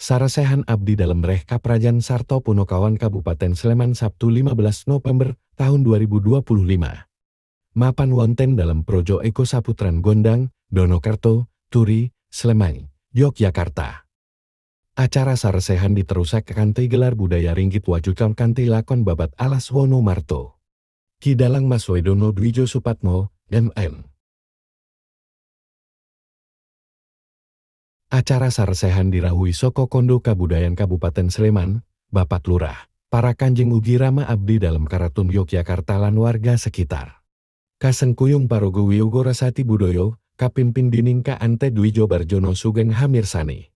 Sarasehan abdi dalam reh Kaprajan Sarto Punokawan Kabupaten Sleman Sabtu 15 November tahun 2025. Mapan wonten dalam Projo Eko Saputran Gondang, Donokerto, Turi, Sleman, Yogyakarta. Acara sarasehan diterusak kanthi gelar budaya ringgit wajukan kanthi lakon babat alas Wono Marto. Ki Dalang Mas Wedono Dwijo Supatmo, MM. Acara sarasehan dirahui soko Kondo Kabudayan Kabupaten Sleman, Bapak Lurah, para kanjeng ugi rama abdi dalam Karaton Yogyakarta lan warga sekitar. Kasengkuyung Parogo Wiyogo Rasati Budoyo, Kapimpin Diningka Ante Dwijo Barjono Sugeng Hamirsani.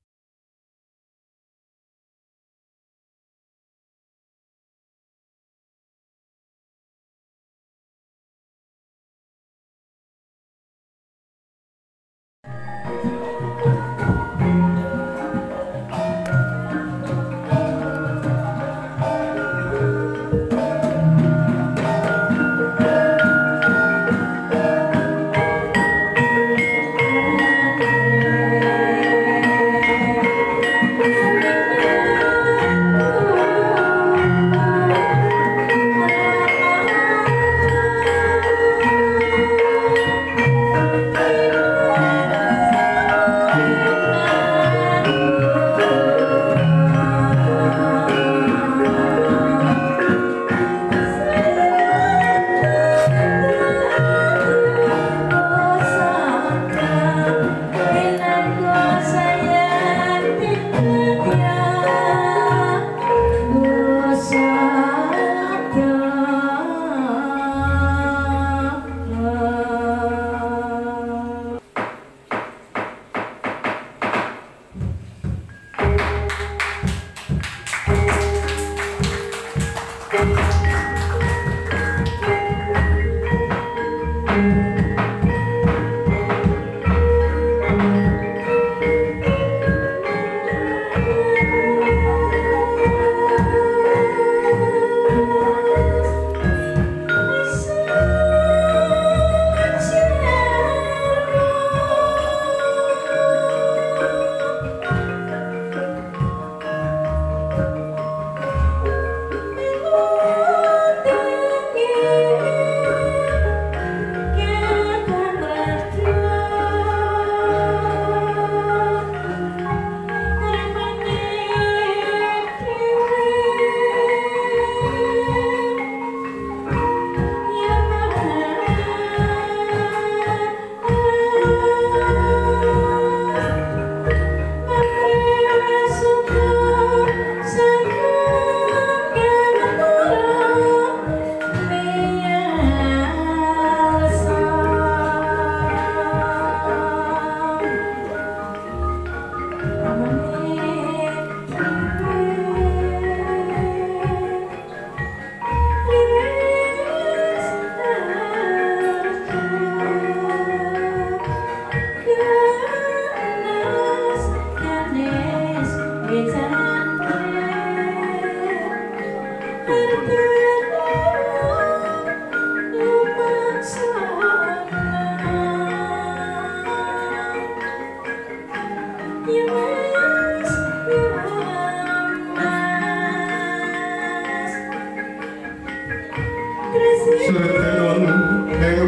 Sedulur ing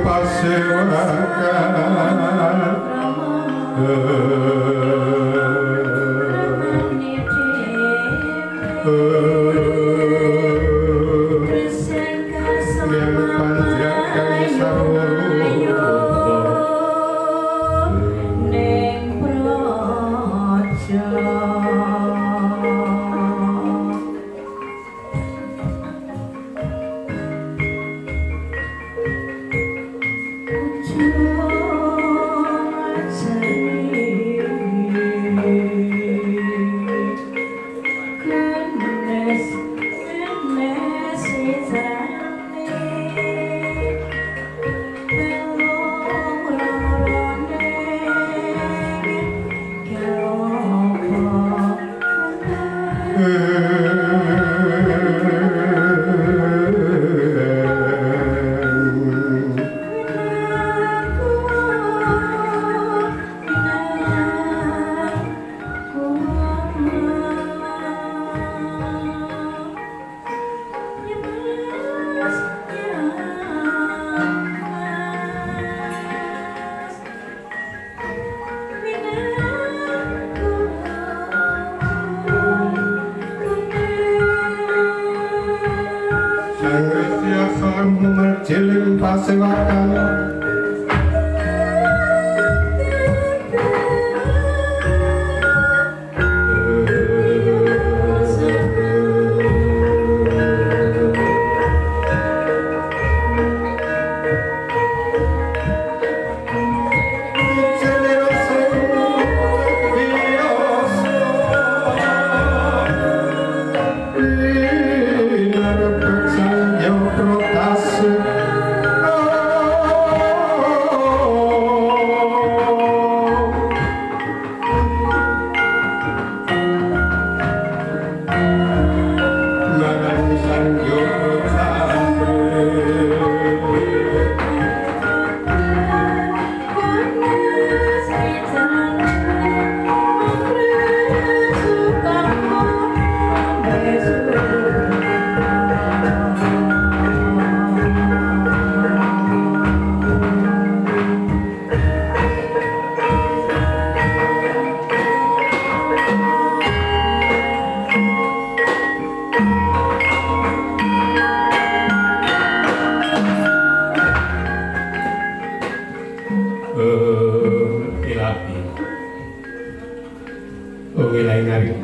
pasewakan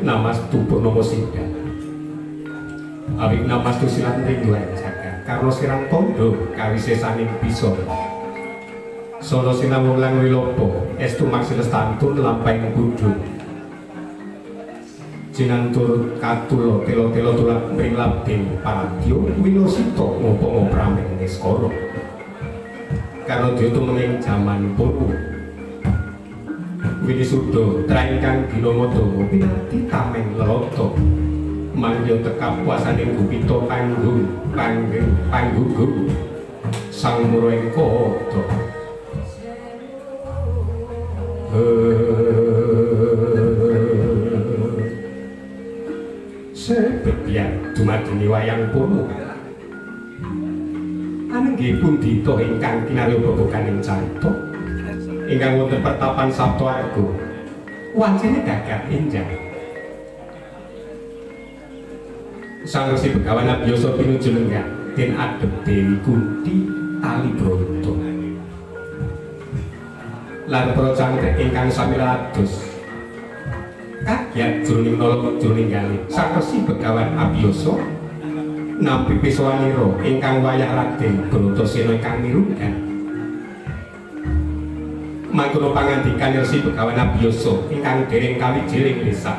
namastu purnomo sidang awik namastu silat ringlan jagat karno sirang tondo kawisesaning bisa sono sinamung lang wilopo estu maksilestantun lampaing kudung jinantur katulo telo-telo tulak mrilabding paradyo winosito ngopo ngoprameng neskoro karno diotu menging jaman purwo Wini sudo traingkang binomodo pinati tameng leloto mangyo tekap puasaning gupito panggugu sang muroeng koto sebebian dumadini wayang purwo anenggih pundi to ingkang kinarya bobokaning carita ingkang wonten pertapan Sabtoarga wajine gagah enjang Sang Resi Begawan Abiyasa pinuju lenggah den adhep Dewi Kunti tali bronto lan para cangkrek ingkang sami lados kagiat jroning nolong jroning kalih Sang Resi Begawan Abiyasa nampi pisowanira ingkang wayah Raden Bratasena ingkang mirugan mangkono pangandikan Resi Begawan Abiyasa ingkang dereng kawijiling desa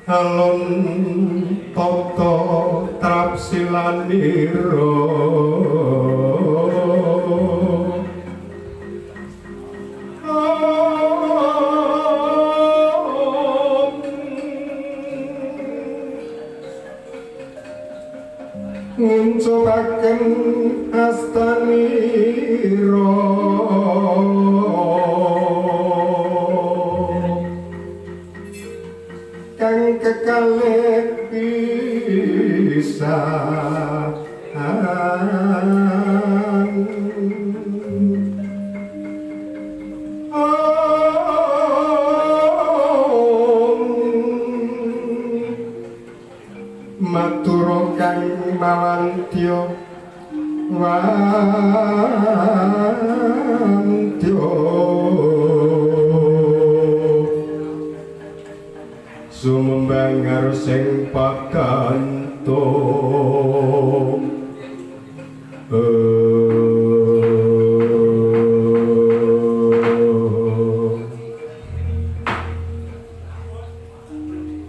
alon tata trapsilanira nguncupaken astanira kang kekalih bisa matur kang mawa sumembangar sing pakantung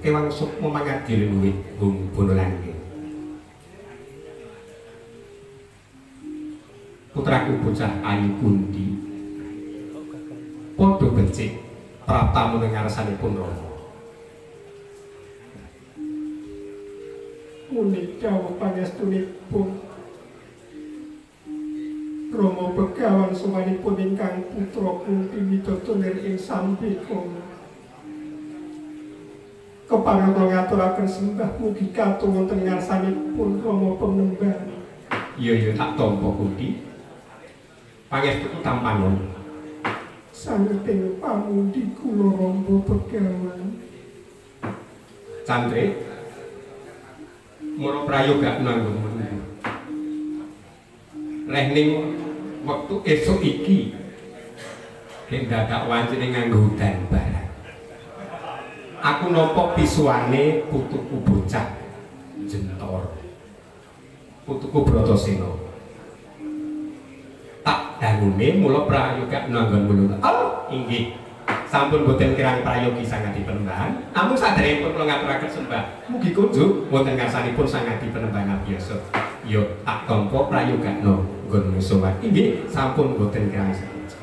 Ewang sukma mangadi luwih bunulanke putraku bocah ayu kundi padha becik praptamu ning ngarsanipun Rama punika pangestunipun Rama Begawan suwanipun ingkang putra Kunti midodonir ing Sambika keparengga ngaturaken sembah mugi katung wonten ngarsanipun Rama Penemban. iya tak tampa Kunti pangestuku tampanon Sangeting pamundi kula Rama Begawan Candre mula prayoga nanggung menunggu lehning wektu esuk iki yen dadak wancine nganggo udan barang aku nampa bisuane putuku bocah jentor putuku Bratasena tak dangune mula prayoga nanggung menunggu oh inggih sampun boten kirang prayogi sangati penembahan namung saderengipun kula ngaturaken sembah mugi kunjuk wonten ngarsanipun sangati penembahan biasa ya tak tampa prayogakna nggon sowan inggih sampun boten kirang saeja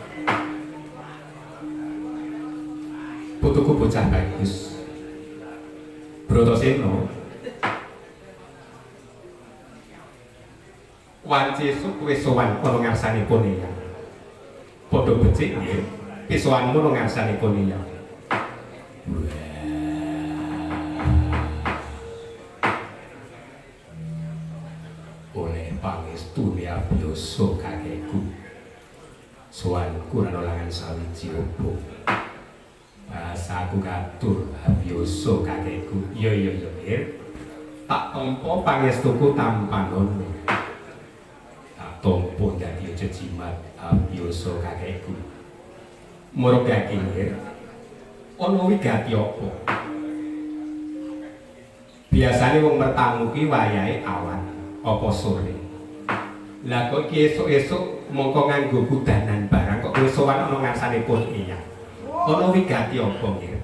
putuku bocah bagus Bratasena wanci esuk kowe sowan ana ngarsanipun ya padha becik nggih pisuanmu nang ngarsanipun ya. Oleh pangestune abiyasa kakekku. Sowanku ana langan sawiji opo. Bahasaku katur abiyasa kakekku. Iya Mir. Tak tampa pangestuku tampanon. Tak tampa dadi jejimat abiyasa kakekku. Muruk kakingir ana wigati apa biasane wong mertamu ki wayahe awan apa sore lah kok ki esuk-esuk mongko nganggo kudanan barang kok kowe sowan ana ngarsanipun iya ana wigati apa nggih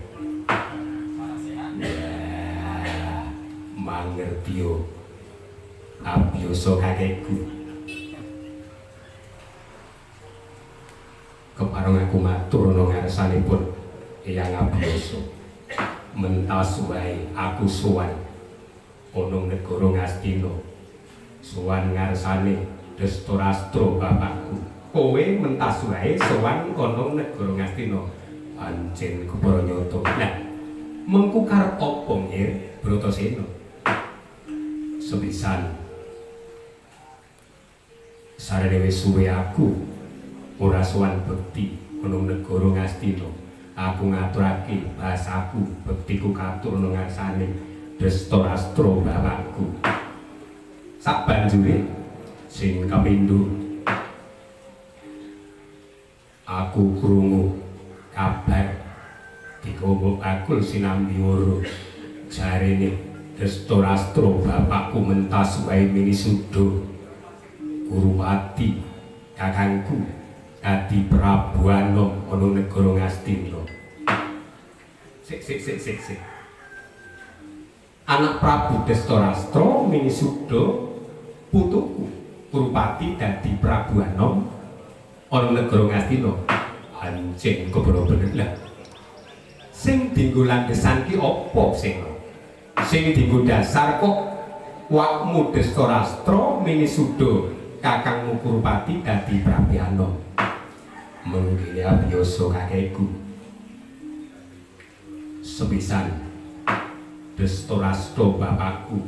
mangerti yo abiyasa kakekku kepareng aku matur ana ngarsanipun Eyang Abiyasa mentas wae aku sowan ana negara Ngastina sowan ngarsane Destorastra bapakku kowe mentas wae sowan ana negara Ngastina pancen kepranyata lah mengku karep apa nggih Bratasena sepisan sarene wis suwe aku ora sowan bekti ana negara Ngastina aku ngaturake bahasaku bektiku katur nang ngarsane Destorastra bapakku sabanjure sing kapindho aku krungu kabar dikowo akul sinambi woro jarene Destorastra bapakku mentas wae minisuda Guruwati kakangku dadi Prabu Anom ana negara Ngastina. Sik. Anak Prabu Destorastra minisuda putuku Guruwati dadi Prabu Anom ana negara Ngastina. Anjing keboro bener lah. Sing dienggo landhesan ki apa sing? Sing dienggo dasar kok wakmu Destorastra minisuda kakangmu Guruwati dadi Prabu Anom. Mengkene abiyasa kakekku sepisan Destorastra bapakku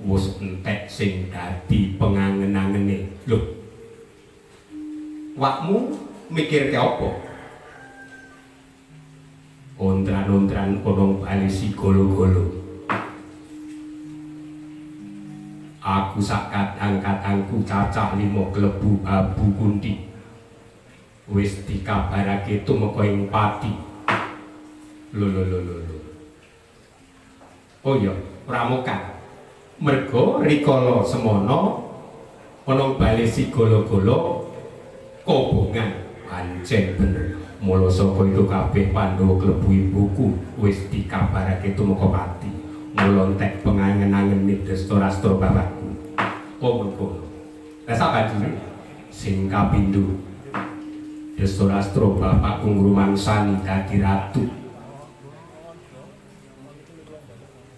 wis entek sing dadi pengangen-angene lho wakmu mikirke apa ondran-ondran ana bali si golo-golo aku Aku sak kadang-kadangku cacah 5 klebu abu kunti. Wis dikabarake tumeka ing pati. Lho. Oh iya, pramuka. Merga rikala semana ana bali sigala-gala kobongan pancen bener. Mula saka itu kabeh Pandhawa klebu ibuku wis dikabarake tumeka pati. Mula entek pengangen-angeni Dastarastra bapakku. Oh mengkono. Lah sabanjure sing kapindho Dastarastra bapakku ngrumangsani dadi ratu.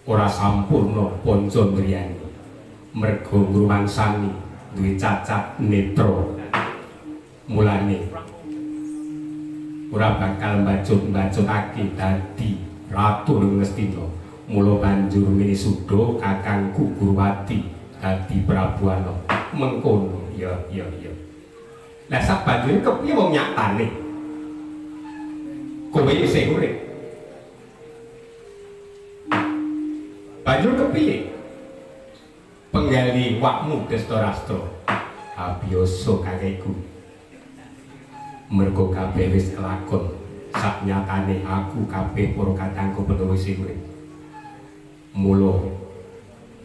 Ora sampurna panca ngriyani. Merga ngrumangsani duwe cacat netra. Mulane ora bakal mbacut-mbacutake dadi ratu ning Ngastina. Mula banjur minisuda kakangku Gurwati dadi Prabu Ana. Mengkono ya. Lah sabanjure kepiye wong nyatane? Kowe isih urip. Banjur kepiye? Penggali wakmu Dastarastra. Abiyasa kakekku. Mergo kabeh wis kelakon. Sak nyatane aku kabeh para kadangku Pandhawa isih urip. Mula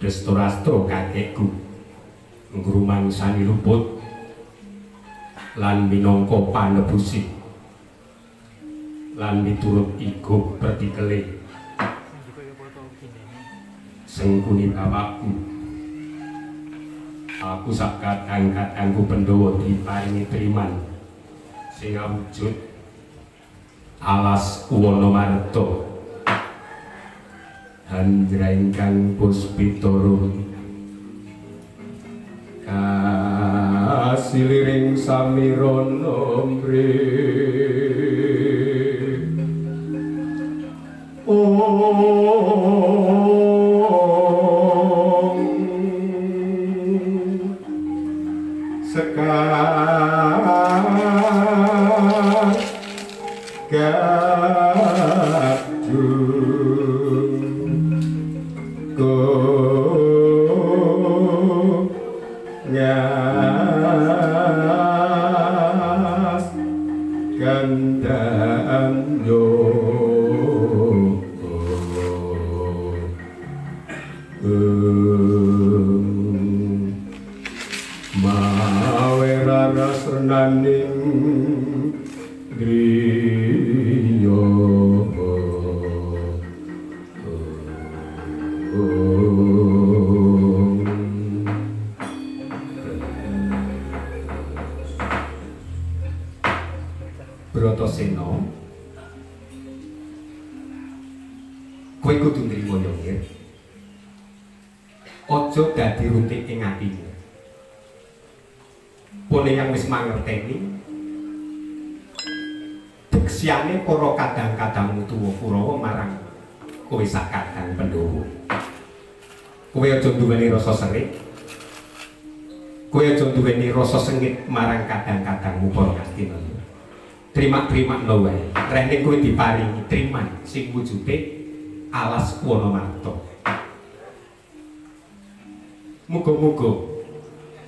Dastarastra kakekku ngrumangsani luput lan minangka panebusi lan miturut igo pertikele sengkuni bapakku. Aku sak kadang-kadangku Pandhawa diparingi triman sing awujud alas Wanamarta Handra ingkang puspitara kasiliring samirana mri Bratasena, kowe kudu nrimo yo nggih. Aja dadi runtik ing atimu. Pune yang wis mangerteni deksiane para kadang-kadangmu tuwa Kurawa marang kowe sak kadang Pandhawa. Kowe aja duweni rasa serik. Kowe aja duweni rasa sengit marang kadang-kadangmu para Ngastina. Terima-terima wae. Rene kowe diparingi triman sing wujude alas Wanamarta. Muga-muga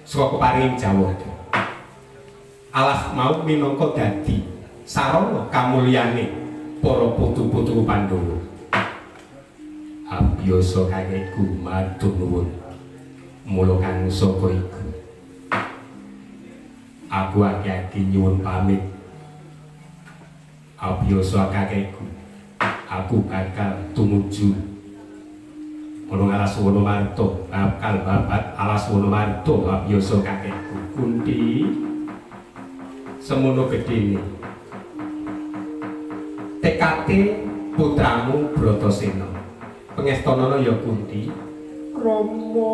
saka keparing Jawa alas mau minangka dadi sarana kamulyane para putu-putu Pandhawa. Abiyasa kakekku matur nuwun. Mula kang saka iku aku aki-aki nyuwun pamit. Abiyasa kakekku, aku bakal tumuju ana alas Wanamarta, bakal babat alas Wanamarta. Abiyasa kakekku Kunti semono gedene tekate putramu Bratasena. Pengestanana ya Kunti. Rama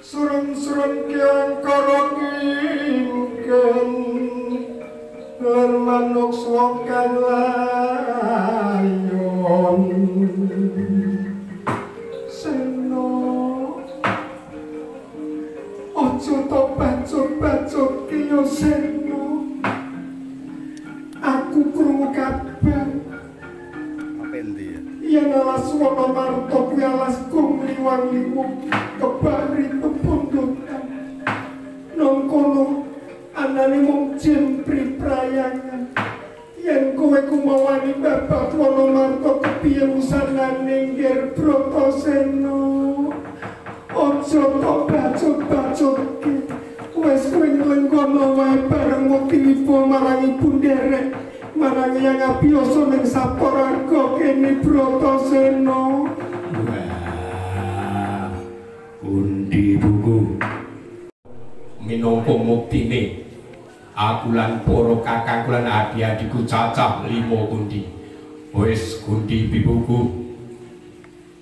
surun-surun kyang karokingken lan manuk swakan layon seno ojo to bacur Antasena, aku krungu kabar yen alas Wonomarta kuwi alas kung liwang-liwung kebari pepundutan. Nang kono anane mung jempri prayangan. Yen kowe kumawani babat Wonomarta kepiye usanane nggih Bratasena. Aja tok bacut-bacutke. Wes kowe nglengkono wae bareng mukti wibo marang ibu nderek. Marang yang abiyasa ning Saparaga kene Bratasena. Wah, undi buku minangka muktine aku lan para kakangku lan adik-adikku cacah 5 kundi. Wis kundi bibuku,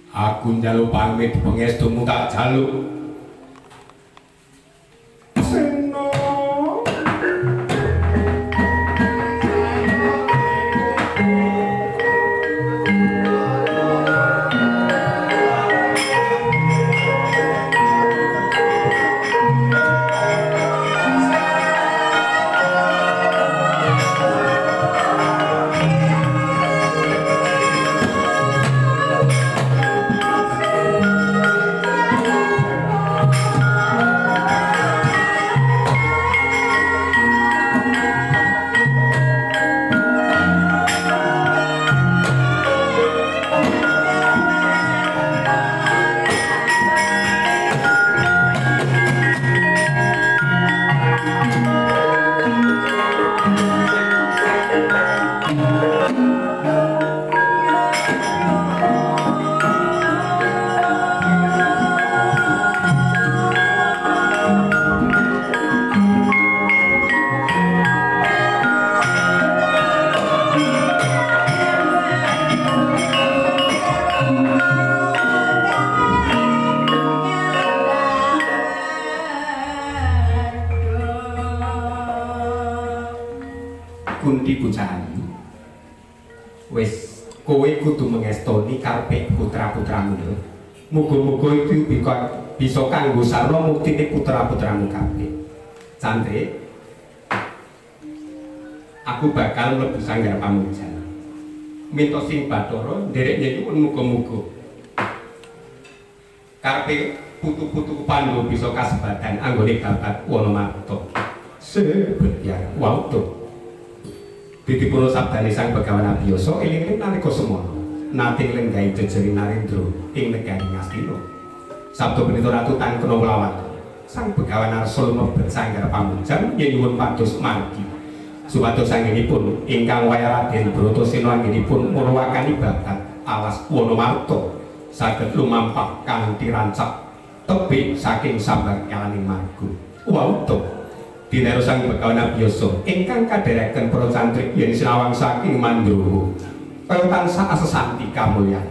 aku njaluk pamit pangestumu tak jaluk. Sena Kunti Kucari, wis kowe kudu mengestoni karepe putra-putramu. Muga-muga itu bisa kanggo sarana muktine putra-putramu kabeh. Candre, aku bakal mlebu sanggar pamujan. Minta sing Bathara nderek nyuwun muga-muga karepe putu-putu Pandhawa bisa kasebadan anggone babat Wonomarta. Sebetya wautuh Dipun sabdane Sang Begawan Abiyasa eling-eling nalika semana nate lenggahi jejering Narendra ing negari Ngastina. Sabda Pendhita Ratu tan kena welawan. Sang Begawan arsa lumebet sanggar pamujan nyuwun pados margi supados anggenipun ingkang wayah Raden Bratasena anggenipun murawakani babat alas Wonomarta saged lumampah kanthi rancak tebih saking sambarkalaning marga. Wautuh Dinero Sang Begawan Abiyasa ingkang kadherekaken para cantrik yen sinawang saking Mandrawa kaya tansah asesanti kamulyan.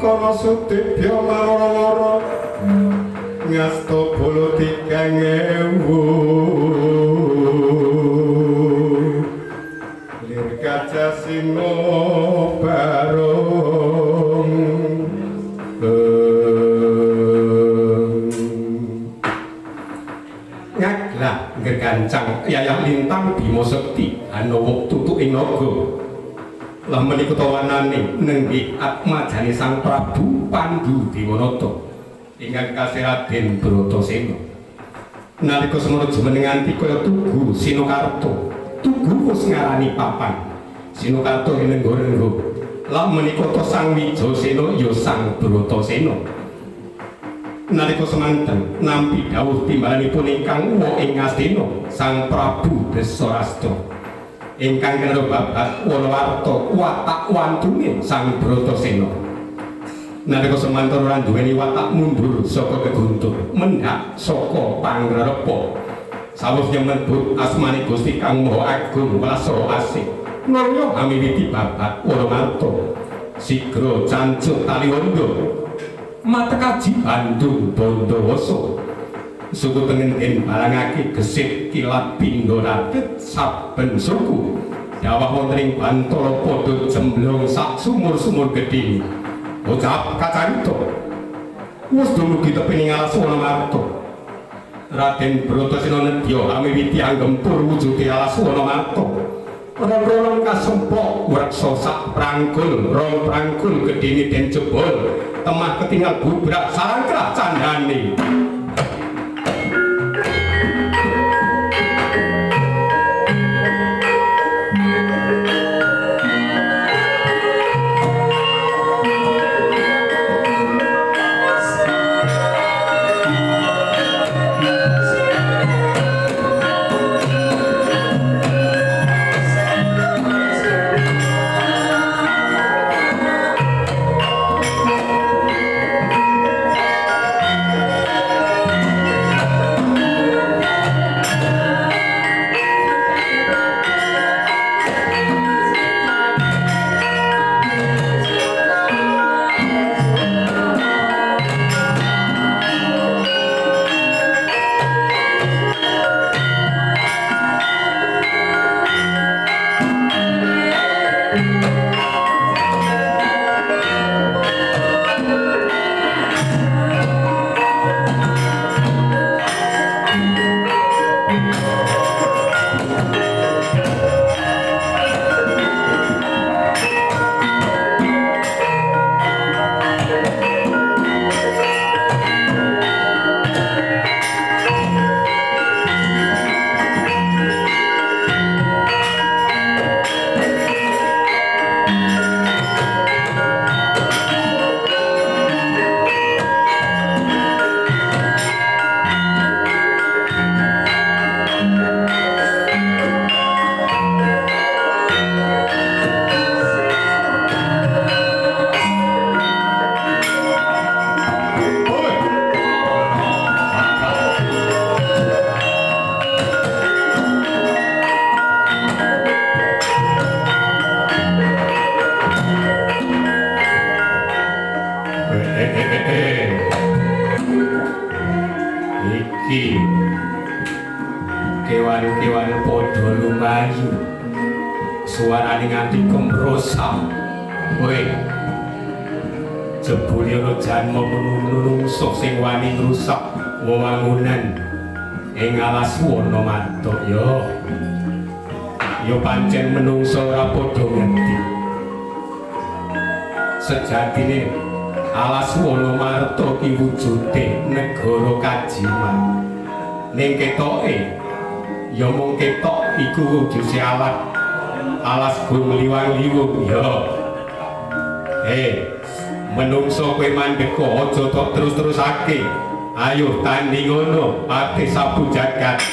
Sangkara Sudibya Mawara ngasta bala 3000 lir Gajah Sinobarong ngaglah gegancang Yayah Lintang Bima Sekti ana wektu tutuk ing naga lah menika tawanane nenggi atmajane Sang Prabu Pandhu Dewanata ingkang kasih Raden Bratasena nalika semana jumenenganti kaya Tugu Sinokarto Tugu wis ngarani papan Sinokarto renenggo-renggo lah menika to Sang Wijasena ya Sang Bratasena nalika semanten nampi dawuh timbalanipun ingkang wa ing Ngastina Sang Prabu Desarastra ingkang kena babat walawarta watak wantune Sang Bratasena nalika semanten ora duweni watak mundur saka keguntur mendhak saka pangrerepa sawuh nyebut asmane Gusti Kang Maha Agung Wasra Asih nalya amiwiti babat walawarta sigra cancuk Taliwondo Matekaji Bandung Bandawasa suku tengen balangake gesit kilat pindha radet saben suku dawah wonten ing Bantala padha jemblong sak sumur-sumur gedhe ucap kacarita wis dumugi tepining alas Wanamarta Raden Bratasena nedya amiwiti anggempur wujude alas Wanamarta ora-ora kasempok wreksa sak prangkul rong prangkul gedhene den jebol temah ketinggal bubrak sarangkrah candhane suarane nganti kemrosak. Kowe jebule ana janma menungso sing wani ngrusak wewangunan ing alas Wanamarta ya pancen menungso ora padha ngerti. Sejatine alas Wanamarta ki wujude negara kajiman. Ning ketoke ya mung ketok iku wujude alas gung liwang-liwung menungso kowe mandheka aja tok terus-terusake. Ayo tanding ngono ati sabu jagat.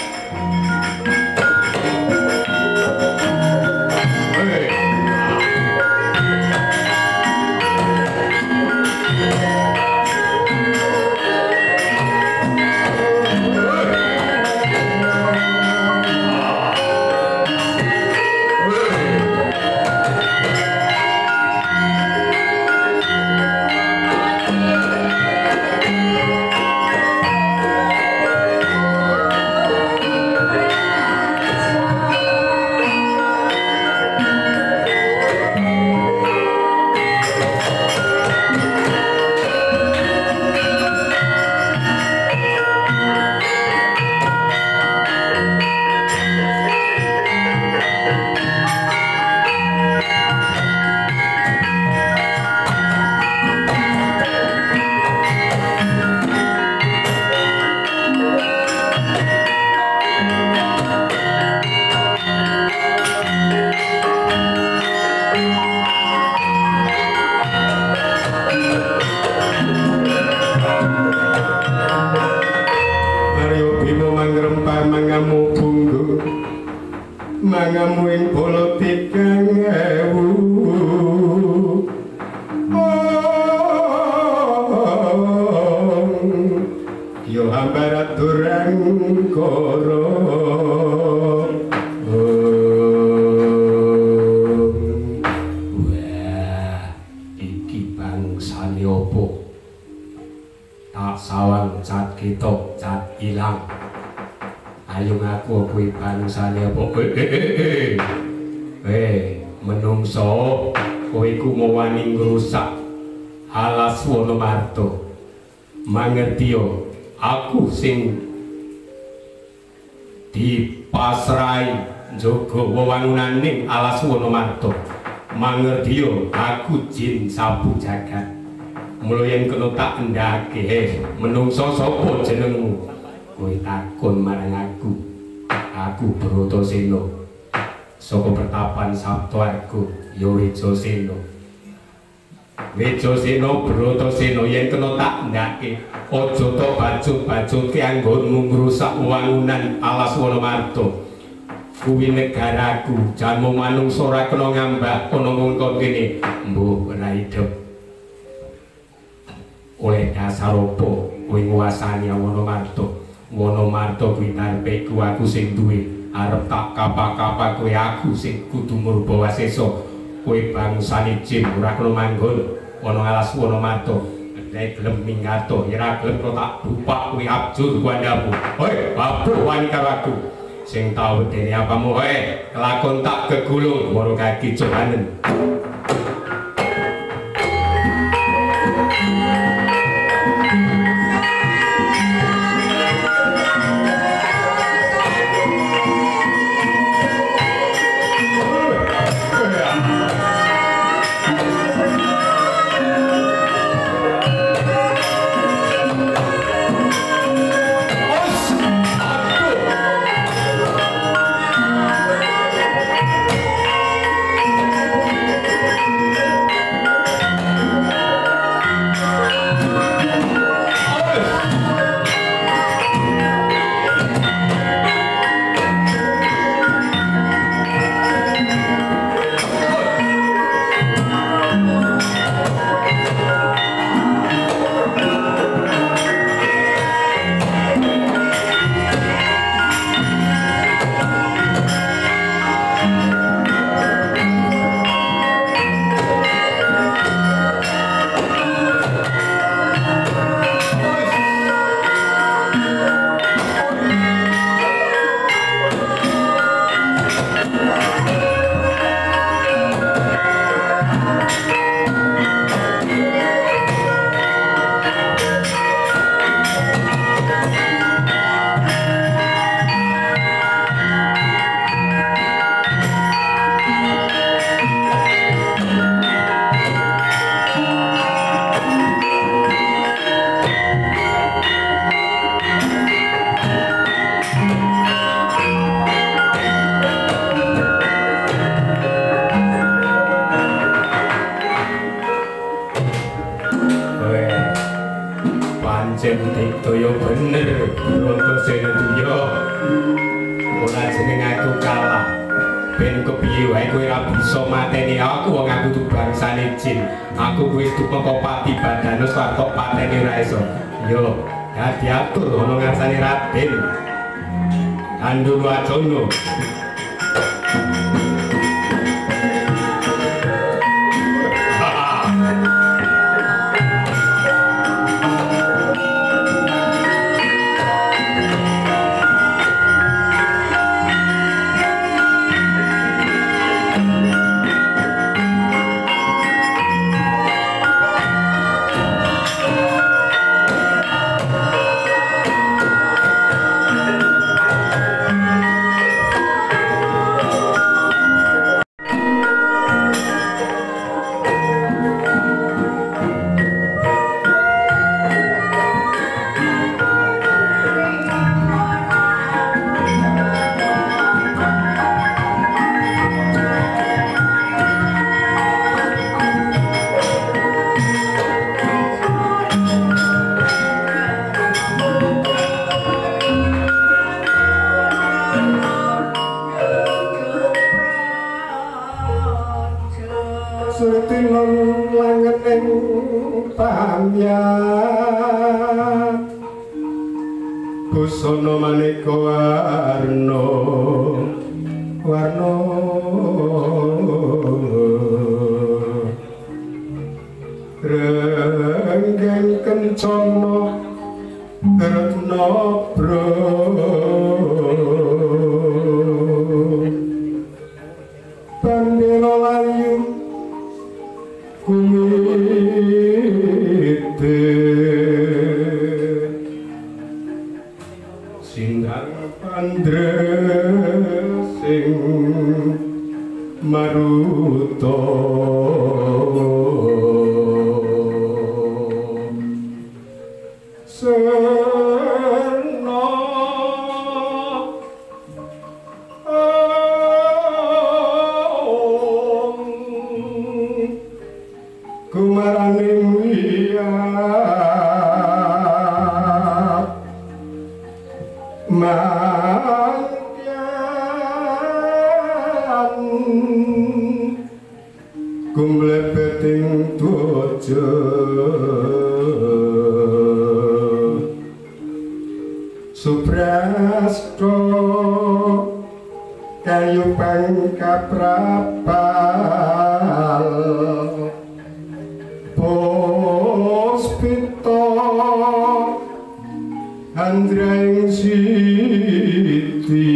ngamu ing bala 3000 yo hambarat durang koro wah iki bangsane opo tak sawang cat ketok cat ilang ayo ngaku kuwi bangsane opo menungso kowe iku mau wani ngrusak alas Wonomarto mangerti yo aku sing dipasrai njogo wewangunan ning alas Wonomarto mangerti yo aku jin sabu jagat mula yen kena tak endhake menungso sapa jenengmu kowe takon marang aku Bratasena saka pertapan Saptawarga ya Wijasena Bratasena yen kena tak ndake aja to bacut-bacutke anggonmu ngrusak wangunan alas Wonomarto kuwi negaraku janmu manungsa ora kena ngambah ana ngongkon kene mbuh ora idep oleh dasar opo kowe nguasani Wonomarto kuwi karepeku aku sing duwe arep tak kapak-kapak kowe aku sing kudu Murbawasesa kowe bangsane jin ora kena manggon ana alas Wonomarto nek gelem minggato yen ora gelem tak bupak kowe abjur kuandamu hoi babu wani karo aku sing tau dene apamu hoi kelakon tak gegulung moro kaki cobanen Daya bener Bratasena dunya ora jeneng aku kalah ben kepiye wae kowe ora bisa mateni aku wong aku tuh bangsane jin aku wis tumeka pati badanus kok pateni ora iso yo dadi atur ana ngarsane Raden Andulwacana surtinon langening pamyat busana maneka warna warna renggang kencana retna bro bandera layu kumite sindang pandresing maruta serna kumaraning wiyat mangyan kumlebeting tuja suprastha kayu pangkaprapal puspita andraing siti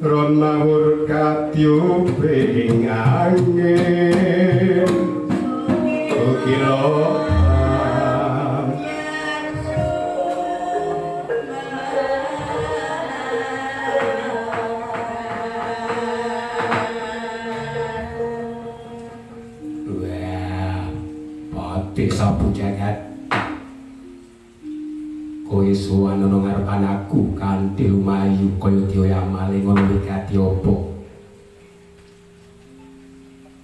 ron mawur katyuping angin ukira sabu jagat kowe sowan ana ngarepan aku kanthi lumayu kaya dioyamale ngono wigati apa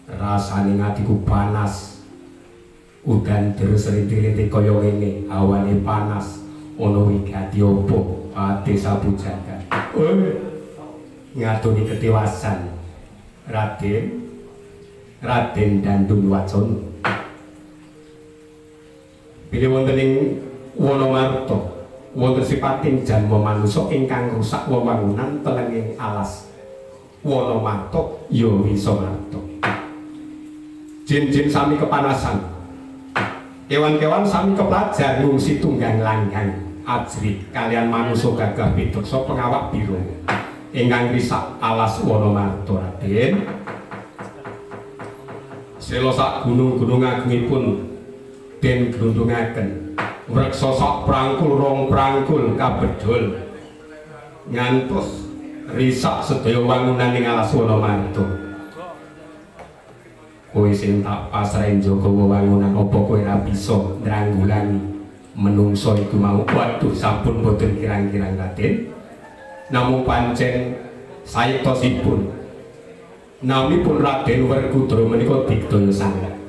rasane atiku panas udan terus rintik-rintik kaya ngene awane panas ana wigati apa ati sabu jagat ngaturi ketewasan Raden Dandung Wacana bilih wonten ing Wonomarta wonten sipating janma manungsa ingkang rusak wewangunan telenging alas Wonomarta ya Wisamarta. Jin-jin sami kepanasan. Kewan-kewan sami keplajar ngungsi tunggang langgang ajrit kalian manungsa gagah bidaksa pengawak biru ingkang risak alas Wonomarta Raden. Sela sak gunung-gunung agengipun den glundungaken wreksa sak prangkul rong prangkul kabedhol ngantos risak sedaya wangunan ing alas Wonomarta. Kowe sing tak pasrahe njaga wewangunan apa kowe ora bisa ndranggulangi menungso iku mau? Waduh sampun boten kirang-kirang Raden, namung pancen sayektosipun namipun Raden Werkudara menika digdaya sanget.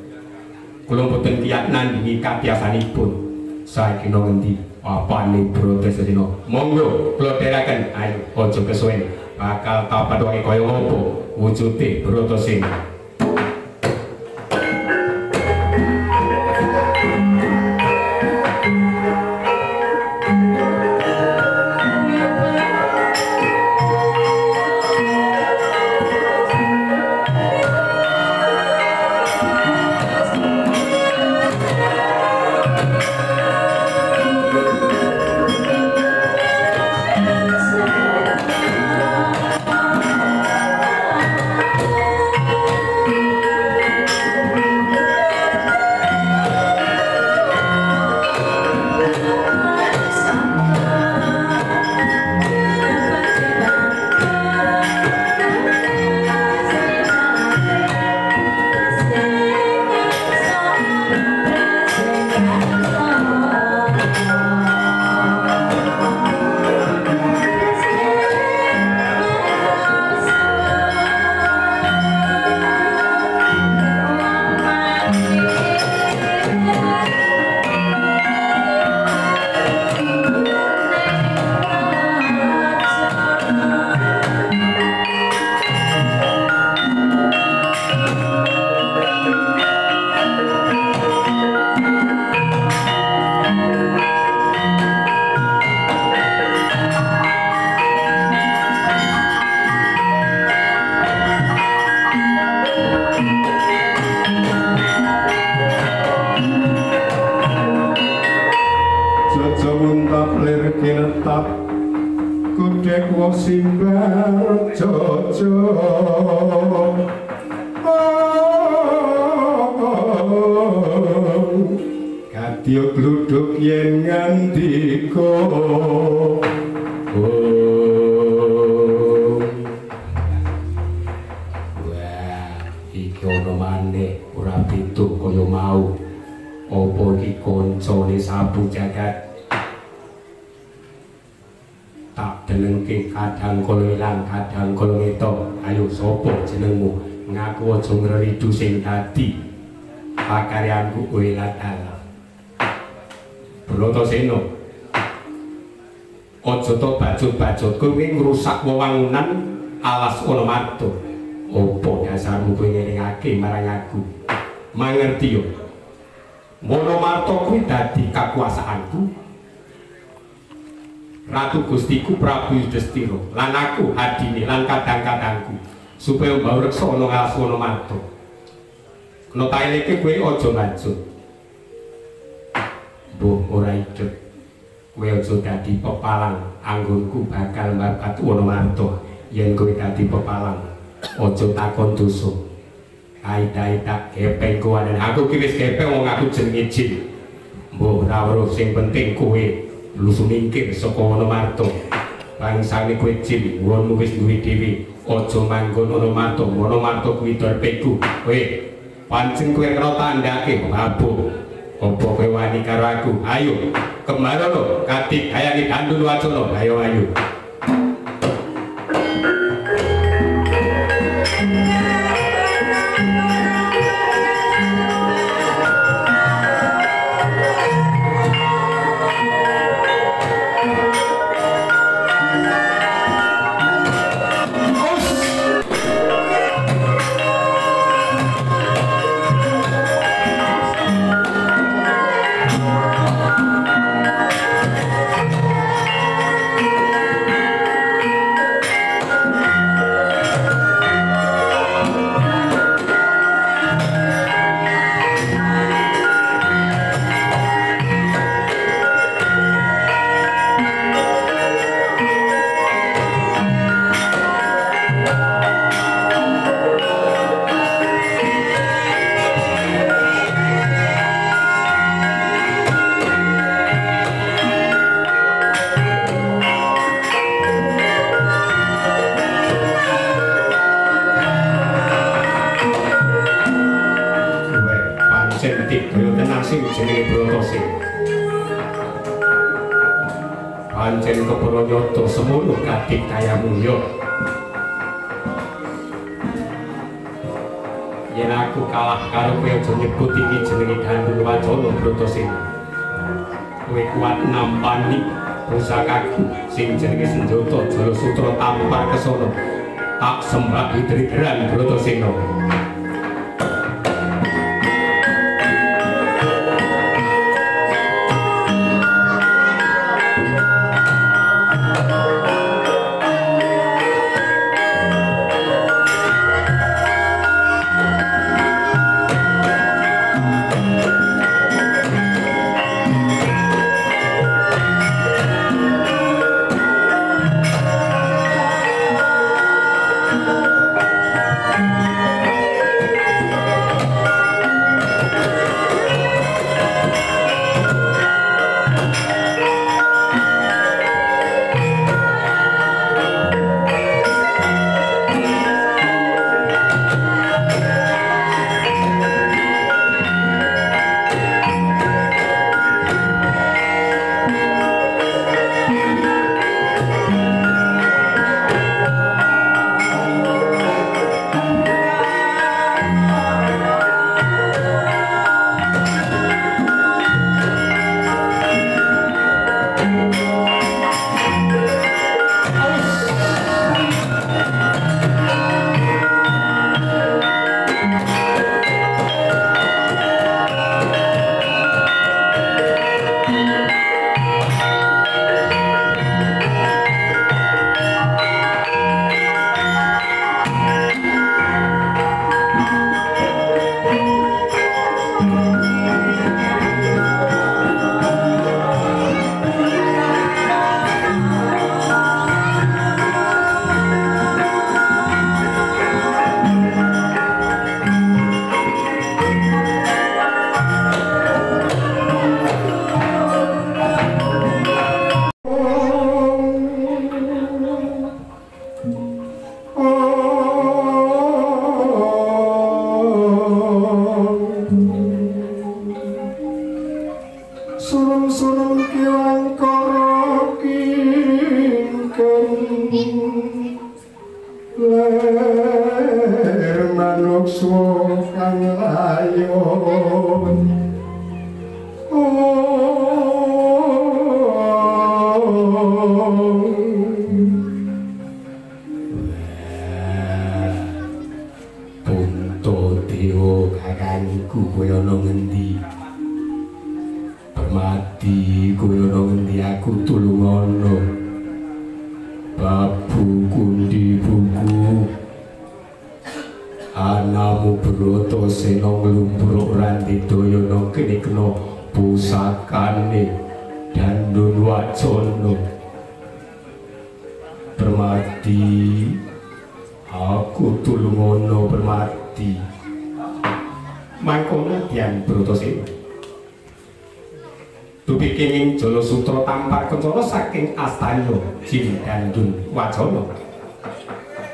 Kula boten kiyat nandingi katyasanipun. Saiki nang ngendi apane Bratasena? Monggo kula dherekaken. Ayo aja kesuwen. Bakal tak padoke kaya ngopo wujude Bratasena. Dekwa simbar jojo Kadya gluduk yen ngandika Wah, iki ono maneh ora pituk kaya mau. Apa iki kancane sabu jagat? Tak denengke kadang kala ilang kadang kala ngetok. Ayo sapa jenengmu? Ngaku aja ngridu sing dadi pakaryanku kowe latala. Bratasena. Aja to bajut-bajut kowe ngrusak wewangunan alas Olomarta. Apa dasarmu kowe ngelingake marang aku? Mangerti yo. Monomarta kuwi dadi kakuasaanku. Ratu Gustiku Prabu Yudhistira lan aku adine lan kadang-kadangku supaya mbau reksa ana ngalas Monomarta. Kena taeleke kowe aja bajut. Mbok ora idep. Kowe aja dadi pepalang anggonku bakal mbabat Monomarta. Yen kowe dadi pepalang aja takon dosa. Kae-kae tak gepeng kowe dan aku ki wis gepeng wong aku jenenge Jin. Mbok ora weruh sing penting kowe lusu mingkir saka Monomarta. Bangsane kowe Jin, wonmu wis duwe dhewe. Aja manggon Monomarta. Monomarta kuwi dorpeku. Kowe pancen kowe kena tandake mabuk. Apa kowe wani karo aku? Ayo, kemarono katik hayane Dandul Wacana. Ayo ayo. Pancen kepara nyata semono kadik kayamu yo. Yen aku kalah karo kowe aja nyebut iki jenenge Dandul Wacana Bratasena. Kowe kuat nampani pusakaku sing jenenge senjata Jalasutra tampar kesana. Tak sembah hidridran Bratasena. aku kowe ana ngendi? Permati kowe ana ngendi aku tulungono. Babu kundi buku anamu broto sena nglumbruk ranti dayana kene kena pusakane dandun wacana. Permati aku tulungono Permati. Mangkono Dian Bratasena dupi kenging Jala Sutra tampar kencana saking astana Jin Dandun Wacana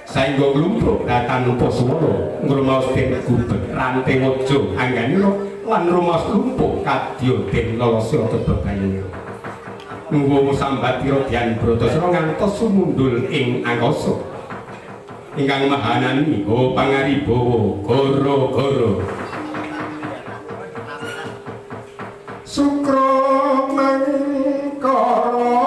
saengga nglumpruk datan Paswana ngrumaos den gubek ranting aja angganira lan rumaos lumpuh kadya den lalasa bebayana nuwun sambatira Dian Bratasena ngantos sumundul ing angkasa ingkang mahanani o pangaribawa gara-gara Sukra mangkara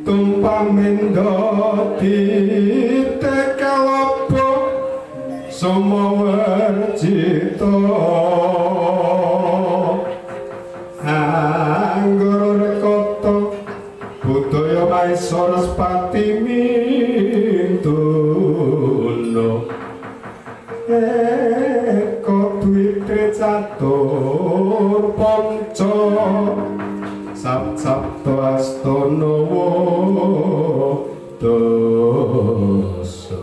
tumpang mendo ditekalopo sumawercita anggur rekata budaya maesara Pati mintuna eko dwitre catur panca sabto astana dasa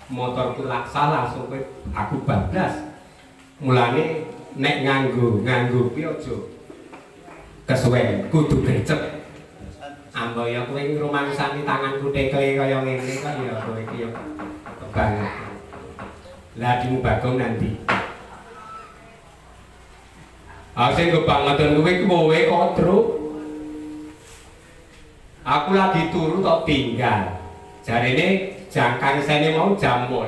motorku laksa langsung kowe aku bablas. Mulane nek nganggo kuwi aja kesuwen, kudu grecek. Ambaya kowe ngrumangsani tanganku tekle kaya ngene kok ya kowe iki ya banget. Lah dimu Bagong nanti. Sing kebangetan kowe iki wowe kok truk. Aku lagi turu tok tinggal. Jarene jangkang sene mau jam 8.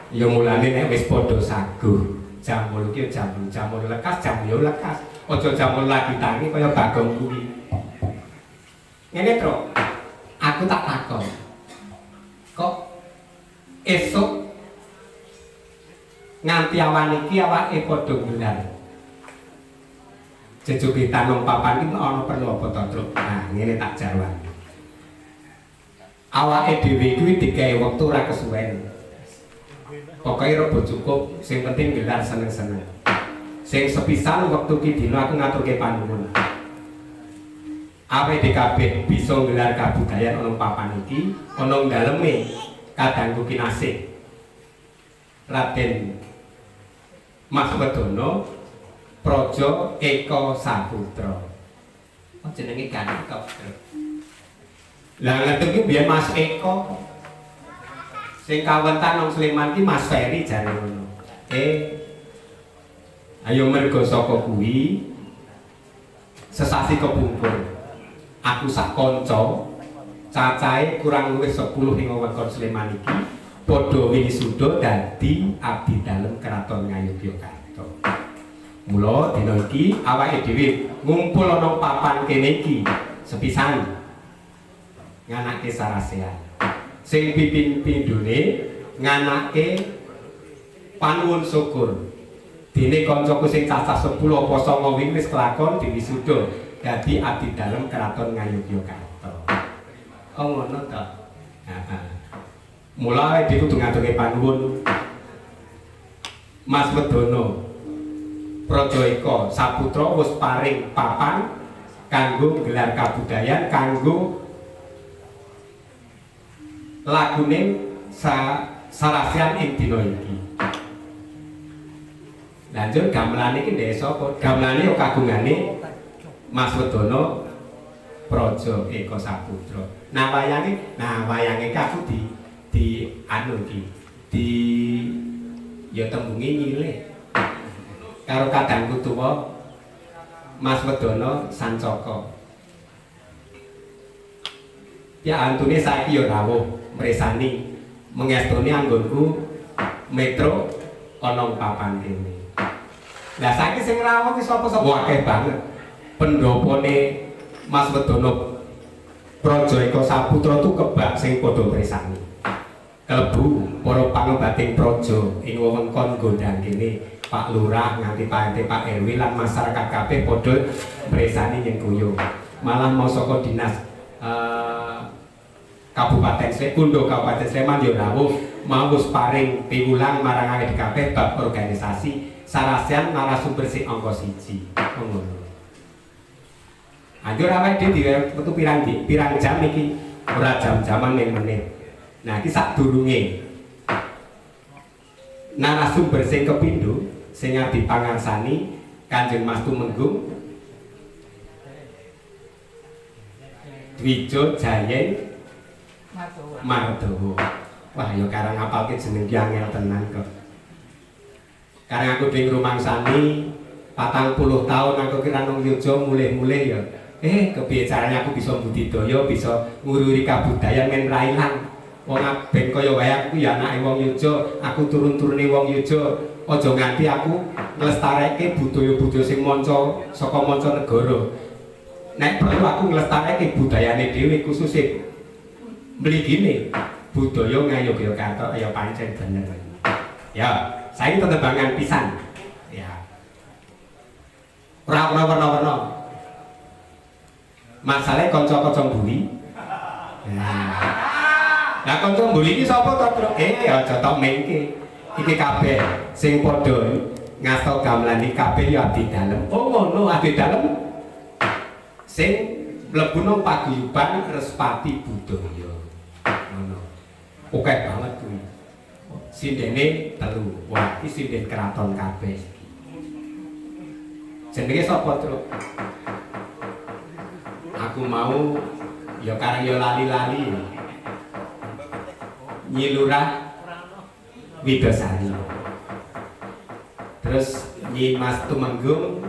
Ya mulane nek wis padha saguh. Jam 8 ki jam 8 lekas, jam 8 lekas. Aja jam 8 lagi tangi kaya Bagong kuwi. Ngene, Tru. Aku tak takon. Kok esuk nganti awan iki awake padha ngundang. Jejogetan nang papan iki ana perlu apa to, Truk? Nah, ngene tak jawab. Awake dhewe kuwi digawe wektu ora kesuwen. Pokoke rebo cukup, sing penting gelar seneng-seneng. Sing sepisan wektu ki dina aku ngaturke panuwun. Awake kabeh bisa gelar kabudayan ana papan iki, ana daleme kadangku kinasih. Raden Mas Wedono Praja Eka Saputra. Oh jenenge Ganek kok. Lah ngerti ki biyen Mas Eka. Sing kawentan nang Sleman ki Mas Ferry jare ngono. Ayo mergo saka kuwi sesasi kepungkur. Aku sak kanca cacahe kurang luwih 10 ing wewengkon Sleman iki padha wisuda dadi abdi dalem Kraton Ngayogyakarta. Mula dina iki awake dhewe ngumpul ana papan kene iki sepisan nganake sarasean. Sing pindhone nganake panuwun syukur. Dene kancaku sing cacah 10 apa 9 wingi wis kelakon diwisuda dadi abdi dalem Keraton Ngayogyakarta. Oh ngono to. Heeh. Mula kudu ngaturke panuwun Mas Wedono Praja Eka Saputra wis paring papan kanggo gelar kabudayan kanggo lagune sarasean ing dina iki. Lanjut gamelane iki ndek sapa? Gamelane yo kagungane Mas Wedono Praja Eka Saputra. Nah wayange aku di anu iki di ya tembunge nyilih karo kadangku tuwa Mas Wedono Sancaka. Ya antune saiki ya rawuh mresani mengestuni anggonku metro ana papan kene. Lah saiki sing rawuh ki sapa-sapa akeh banget. Pendhapane Mas Wedono Praja Eka Saputra tu kebak sing padha mresani. Kelebu para pangembating praja ing wewengkon Gondang kene. Pak Lurah nganti Pak RT Pak RW lan masyarakat kabeh padha mresani nyengkuyo. Malah mau saka dinas Kabupaten Sleman Kabupaten Sleman yo rawuh mau wis paring piwulang marang awake kabeh bab organisasi sarasean narasumber sing angka 1. Ngono. Anjur awake dhewe metu pirang jam iki ora jam-jaman ning menit. Nah iki sadurunge narasumber sing kepindho sing abdi pangarsani Kanjeng Mas Tumenggung Dwijo Jayeng Mardowo. Wah ya karang ngapalke jeneng ki angel tenan kok. Karang aku ding rumangsani 40 tahun aku kira nang Yojo mulih-mulih ya. Kepiye carane aku bisa budidaya, bisa ngururi kabudayan men ra ilang. Wong ben kaya wae aku ya anake wong Yojo, aku turun-turune wong Yojo. Aja nganti aku nglestareke budaya-budaya sing manca saka manca negara. Nek perlu aku nglestareke budayane dhewe khususé mligine budaya Ngayogyakarta ya pancen bener. Ya, saiki tetebangan pisan. Ya. Ora warna-warna. Masalahe kanca-kanca mburi. Nah kanca mburi iki sapa to, Bro? Aja tok mengke. Iki kabeh sing padha ngasta gamelan iki kabeh ya abdi dalem. Oh ngono, abdi dalem sing mlebu nang paguyuban Respati Budaya. Ngono. Oke banget kuwi. Sindene telu. Wah, iki sinden keraton kabeh iki. Jenenge sapa, Truk? Aku mau ya karang ya lali-lali. Nyi Lurah Widosari. Terus Nyi Mas Tumenggung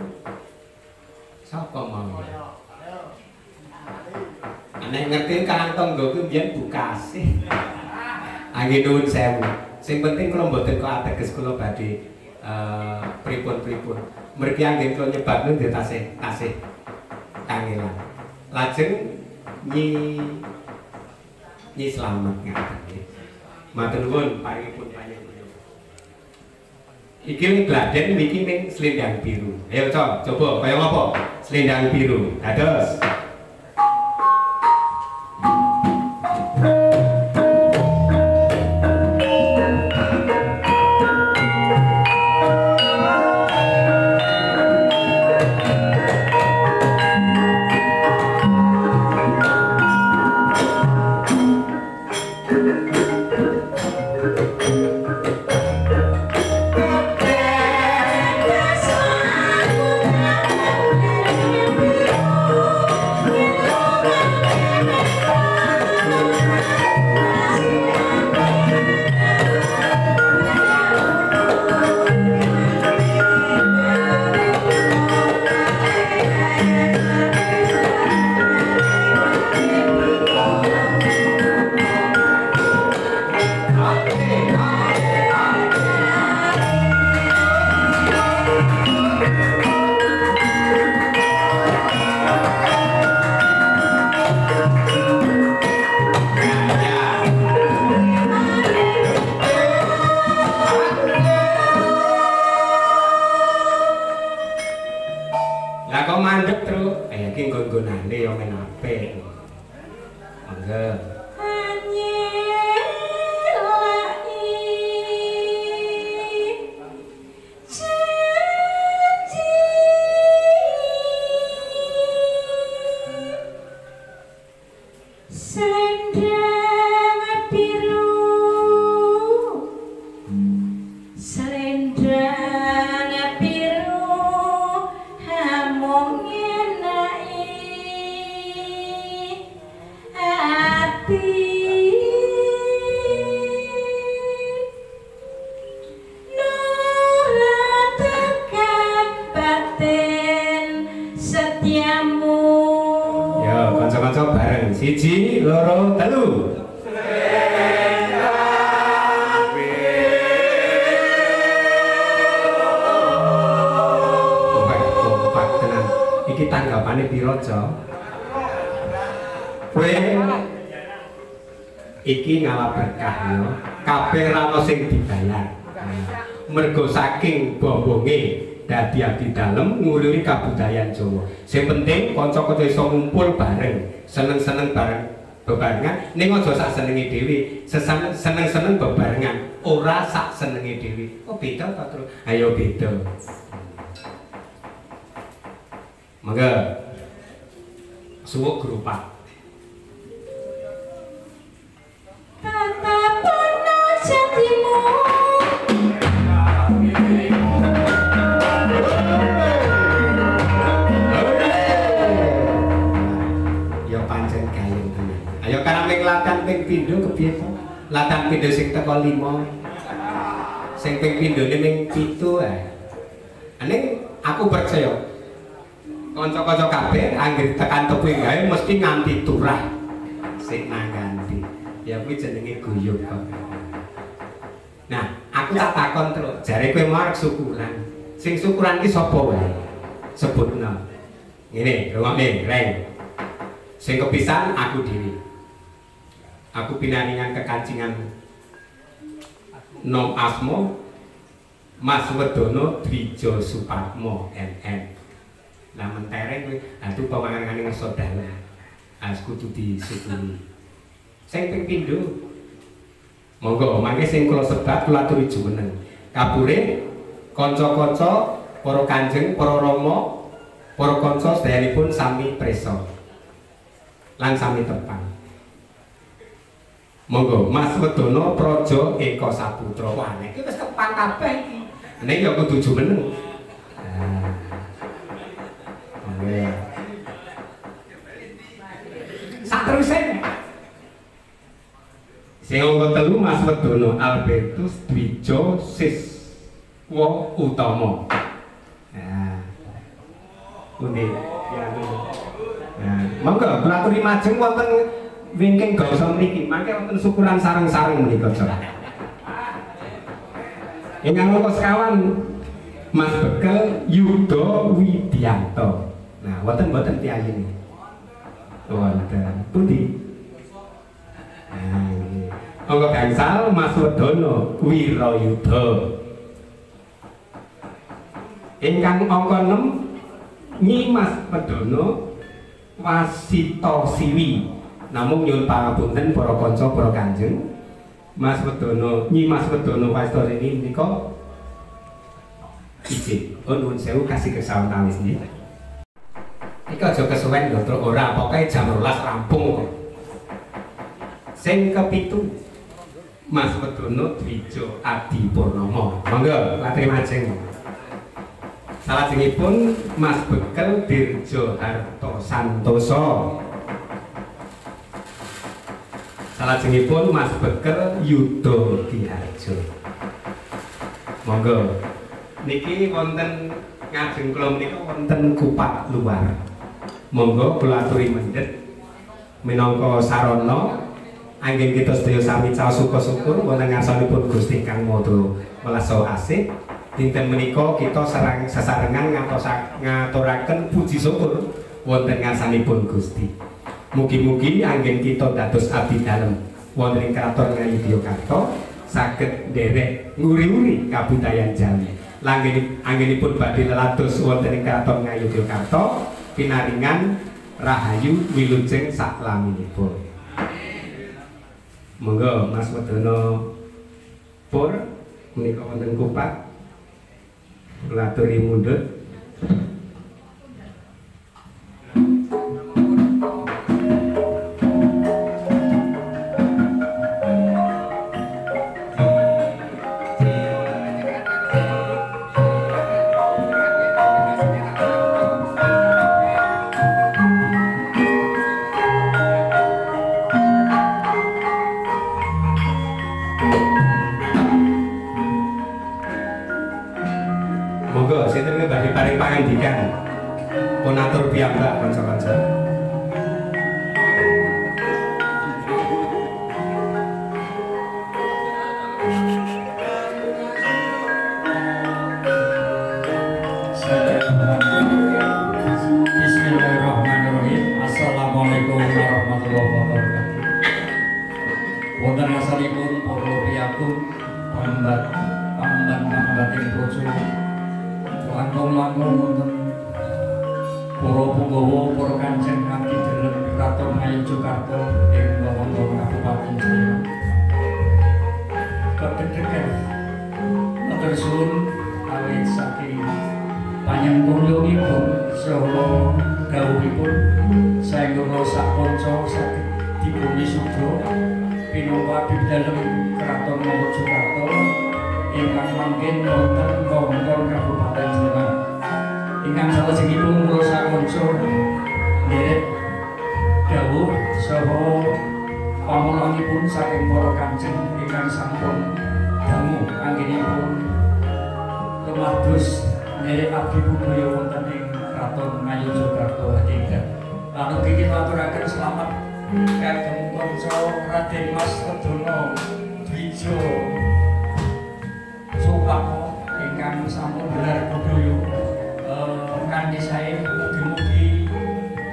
sapa mau? Nek ngerti Karang Tonggoku mbiyen Bukasih. Anggen nuwun sewu. Sing penting kula mboten kok ateges kula badhe pripun-pripun. Mergi anggen kula nyebabne nggih tasih kangelan. Lajeng Nyi Slamet ngaten. Matur nuwun paringipun panjenengan. Iki gladen niki ning Slendang Biru. Ayo coba kaya ngapa? Slendang Biru. Dados. 1 2 3 iki tanggapane piro, Jo? Kowe iki ngalah berkah yo. Kabeh ra ono sing dibayar. Mergo saking bombonge dadi abdi dalem nguriri kabudayan Jawa. Sing penting kanca-kanca iso ngumpul bareng, seneng-seneng bareng bebarengan ning aja sak senenge dhewe. Seneng-seneng bebarengan, ora sak senenge dhewe. Oh beda ta, Tru? Ayo beda. Mangga suwuk grupak. Tatapono jatimu Ya pancen gayeng tenan. Ayo karame latan ping pindho kepiye to? Latan pindho sing teko 5. Sing ping pindhone ning 7 ae. Aning aku percaya kanca-kanca kabeh anggere tekan tepu gawe mesti nganti turah sing nangganti. Ya kuwi jenenge guyub kok. Nah, aku tak takon terus, jare kowe mau arep syukuran. Sing syukuran ki sapa wae? Sebutna. Ngene, rungokne, Reng. Sing kepisan aku dhewe. Aku pinaringan kekancingan Nom Asmo Mas Wedono Dwijo Supatmo NN. Lah mentereng kuwi atuh pamangane ngerso dalem. As kudu disyukuri. Sing ping pindho. Monggo mangke sing kula sebat kula aturi jumeneng. Kabure kanca-kanca para kanjeng, para rama, para kanca sedayanipun sami presa. Lan sami tepang. Monggo Mas Wedono Praja Eka Saputra. Wah nek iki wis tepang kabeh iki. Nek ya kudu jumeneng. Saterusé sing angka 3 Mas Wedono Albertus Dwijo Siswa Utama. Nah. Pundi ya. Nah, monggo kula aturi majeng wonten wingking gangsa mriki. Mangke wonten syukuran sareng-sareng menika, Jo. Ingkang angka 5 Mas Bekel Yuda Widianto. Nah, wonten tiyayine. Wonten. Pundi? Nah, angka gangsal Mas Wedono Wirayuda. Ingkang angka 6 Nyi Mas Wedono Wasito Siwi. Namung nyuwun pangapunten para kanca para kanjeng. Mas Wedono Nyi Mas Wedono Wasito ini menika izin. Nuwun sewu kasih kesawatawis nggih. Iki aja kesuwen lho, Truk. Ora, pokoke jam 12 rampung kok. Sing kepitu Mas Wedono Dwijo Adi Purnomo. Monggo latri majeng. Salajengipun Mas Bekel Dirjo Harto Santoso. Salajengipun Mas Bekel Yudo Diharjo. Monggo. Niki wonten ngajeng kula menika wonten kupat luar. Monggo kula aturi mendhet minangka sarana anggen kita sedaya sami caos syukur wonten ngarsanipun Gusti Kang Maha Welasa Asih. Dinten menika kita sesarengan ngaturaken puji syukur wonten ngarsanipun Gusti. Mugi-mugi anggen kita dados abdi dalem wonten ing Kraton Ngayogyakarta saged nderek nguri-uri kabudayan Jawi. Anggenipun badhe lelados wonten ing Kraton Ngayogyakarta pinaringan rahayu wilujeng saklaminipun. Monggo Mas Wedono Pur menika wonten kupat kula aturi mundhut. Monggo sinten badhe paring pangandikan. Pun atur piyambak kanca-kanca. pambat-pambating projo langkung-langkung wonten para punggawa para kanjeng abdi dalem Kraton Ngayogyakarta ing wewengkon Kabupaten Sleman. Kedheken matur suwun awit saking panyengkulunipun saha dawuhipun saengga sak kanca saged dipunisudha pinangka abdi dalem Kraton Ngayogyakarta ingkang mangkin wonten wewengkon Kabupaten Sleman. Ingkang salajengipun kula sakonco nderek dawuh saha pamulanipun saking para kanjeng ingkang sampun dangu anggenipun lumados nderek abdi budaya wonten ing Kraton Ngayogyakarta ingkang lan ugi aturaken selamat kagem kanca Raden Mas Redana Dwijo Sopako ingkang sampun gelar budaya kanthi sae mugi-mugi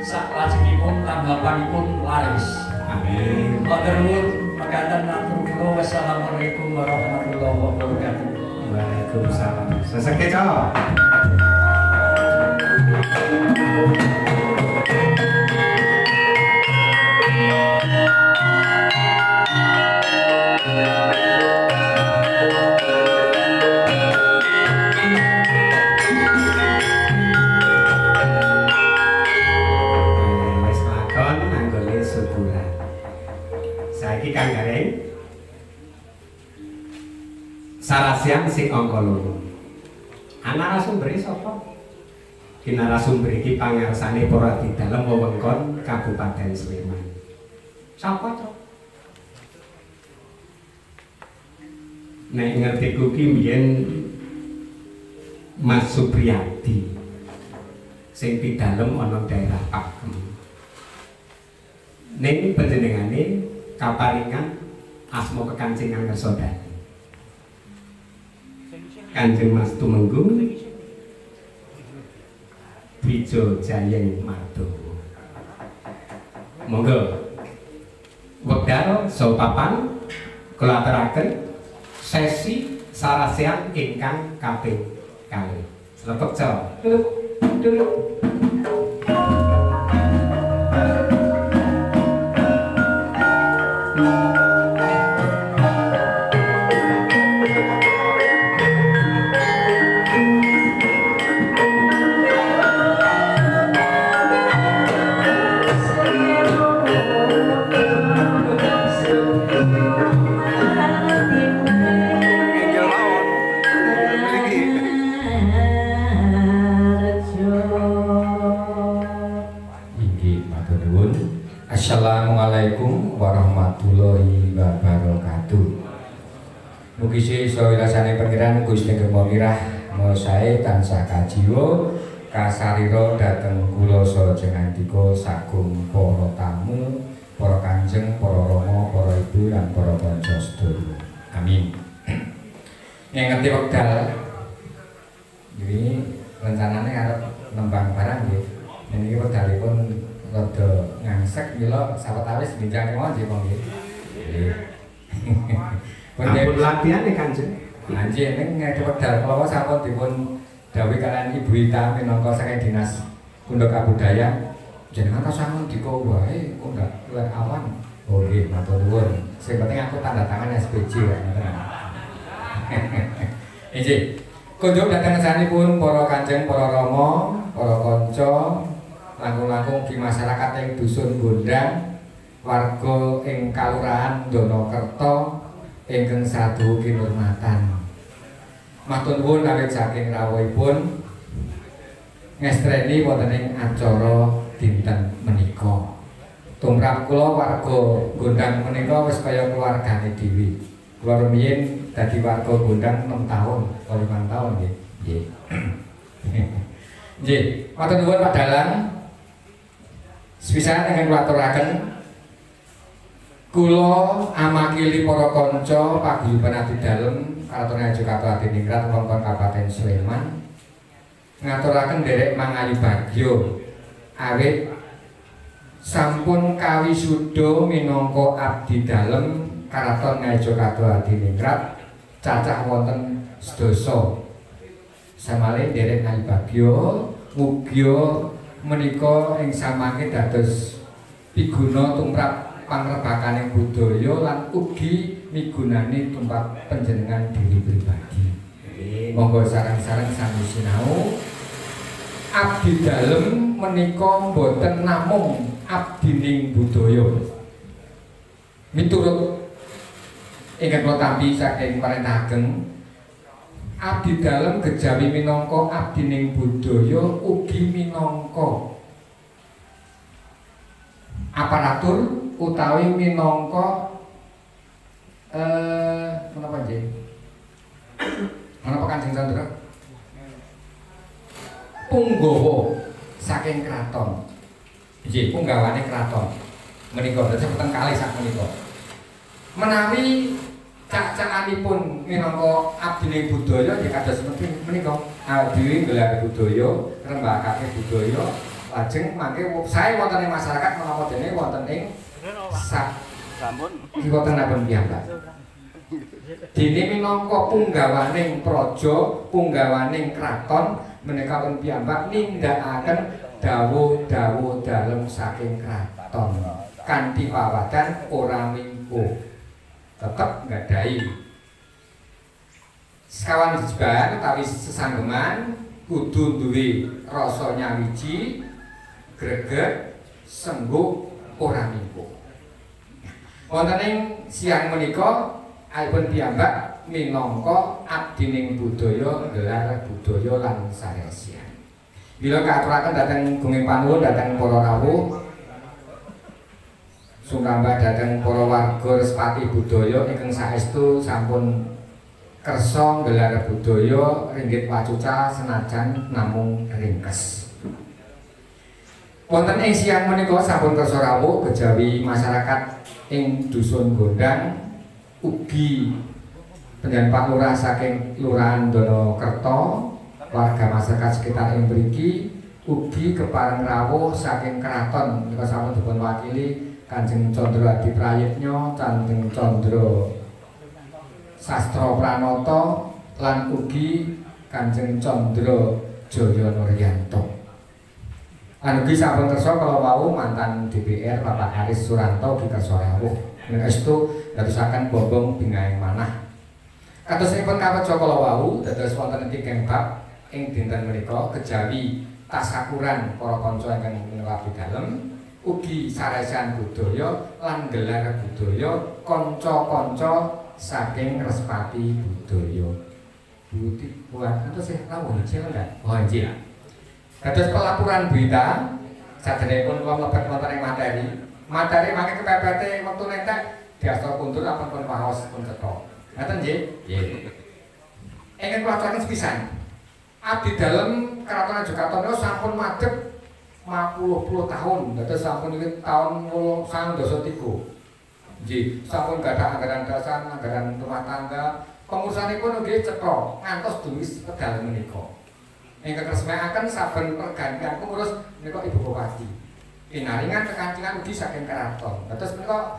saklajengipun tanggapanipun laris. Amin. Matur nuwun mekaten atur kula wassalamualaikum warahmatullahi wabarakatuh. Waalaikumsalam. Seseke cok. Kang Gareng sarasian sing angka 2. Ana narasumber sapa? Ki narasumber iki pangarsane para di dalem wewengkon Kabupaten Sleman. Sapa to? Nek ngerti kuwi mbiyen Mas Supriyadi sing di dalem ana daerah Pakem. Ning panjenengane kaparingan asma kekancingan ngersodani Kanjeng Mas Tumenggung Dwijo Jayeng Mardowo. Monggo wekdal saha papan kula aturaken sesi sarasean ingkang kaping 2. Slepek Jawa. Dulu. Assalamualaikum warahmatullahi wabarakatuh. Mugi sisa wilasane pangeran Gusti Kemo Mirah mosae tansah kajiwa kasarira dhateng kula saja ngandika sagung para tamu, para kanjeng, para rama, para ibu lan para kanca sedaya. Amin. Yen ngerti wekdal iki rencanane arep nembang barang nggih. Niki wekdalipun rada ngangsek mila sawetawis binjang nggih Pak nggih. Nggih. Ampun latihan nih Kanjeng. Anjir ning ngene wekdal kula sampun dipun dawuh kalian Ibu Ita minangka saking Dinas Kunda Kabudayaan jenengan sampun diko wae kok ndak luwih awan. Oh nggih matur nuwun. Sing penting aku tanda tangan SPJ ya ngoten. Injih. Kunjuk dhateng sanipun para kanjeng, para rama, para kanca langkung-langkung di masyarakat ing dusun Gondang, warga ing Kalurahan Donokerto ingkang saduh kinurmatan. Matur nuwun awit saking rawuhipun ngestreni wonten ing acara dinten menika. Tumrap kula warga Gondang menika wis kaya keluargane dhewe. Kula rumiyin dadi warga Gondang 6 tahun, 5 tahun nggih. Nggih. Nggih, matur nuwun Pak Dalang. Sepisan ingkang kula aturaken kula amakili para kanca paguyuban abdi dalem Kraton Ngayogyakarta Adiningrat wonten Kabupaten Sleman ngaturaken nderek mangali bagya awit sampun kawisuda minangka abdi dalem Kraton Ngayogyakarta Adiningrat cacah wonten sedasa samale derek ayu bagya mugia menika ing samangke dados piguna tumrap pangrebakaning budaya lan ugi migunani tumrap panjenengan diri pribadi. Monggo sareng-sareng sami sinau. Abdi dalem menika boten namung abdining budaya. Miturut ingkang kula tampi saking parentah ageng, abdi dalem kejawi minangka abdining budaya ugi minangka aparatur utawi minangka menapa nggih? Menapa Kanjeng Candra? Punggawa saking kraton. Nggih, punggawane kraton. Menika dadi wonten kalih sak menika. Menawi cak-cakanipun minangka abdining budaya nggih kados menika dhewe gelar budaya, ngrembakake budaya, lajeng mangke sae wonten ing masyarakat menapa dene wonten ing sak sampun wonten napa piyambak. Dene minangka punggawaning praja, punggawaning kraton menika pun piyambak nindakaken dawuh-dawuh dalem saking kraton kanthi pawadan ora minggu tetep nggadahi sekawan jeban utawi sesanggeman kudu duwe rasa nyawiji greget sembuh ora minggu. Wonten ing siang menika alipun piyambak minangka abdining budaya gelar budaya lan saresian. Bila katuraken dhateng gunging panuwun dhateng para rawuh sumrambah dhateng para warga respati budaya ingkang saestu sampun kersa gelar budaya ringgit wacuca senajan namung ringkes. Wonten ing siang menika sampun kersa rawuh kejawi masyarakat ing dusun Gondang ugi panjenengan Pak Lurah saking Kelurahan Donokerto, warga masyarakat sekitar ing mriki ugi kepareng rawuh saking kraton menika sampun dipun wakili Kanjeng Candra Adi Prayitnya, Kanjeng Candra Sastra Pranata lan ugi Kanjeng Candra Jaya Nuryanto. Lan ugi sampun kersa kala wau mantan DPR Bapak Aris Suranto ugi kersa rawuh. Menaestu dadosaken bombong bingahing manah. Katosipun kaweca kala wau dados wonten tigang bab ing dinten menika kejawi tasakuran para kanca ingkang minangka dalem ugi saresian budaya lan gelar budaya kanca-kanca saking respati budaya. Budi buat itu sih tahu nih enggak? Oh iya. Dados pelaporan berita saderengipun kula mlebet wonten ing materi. Materi mangke kepepete wektu entek diasta kuntur apa pun paos pun cetha. Ngaten nggih? Nggih. Ingkang kula aturaken sepisan. Abdi dalem Keraton Jogaton sampun madhep 50 tahun, dados sampun iki taun 1993. Nggih, sampun gadah anggaran dasar, anggaran rumah tangga, pengurusanipun nggih cetha ngantos duwis wekdal menika. Ingkang resmekaken saben pergantian pengurus menika Ibu Bupati. Pinaringan kekancingan ugi saking keraton. Dados menika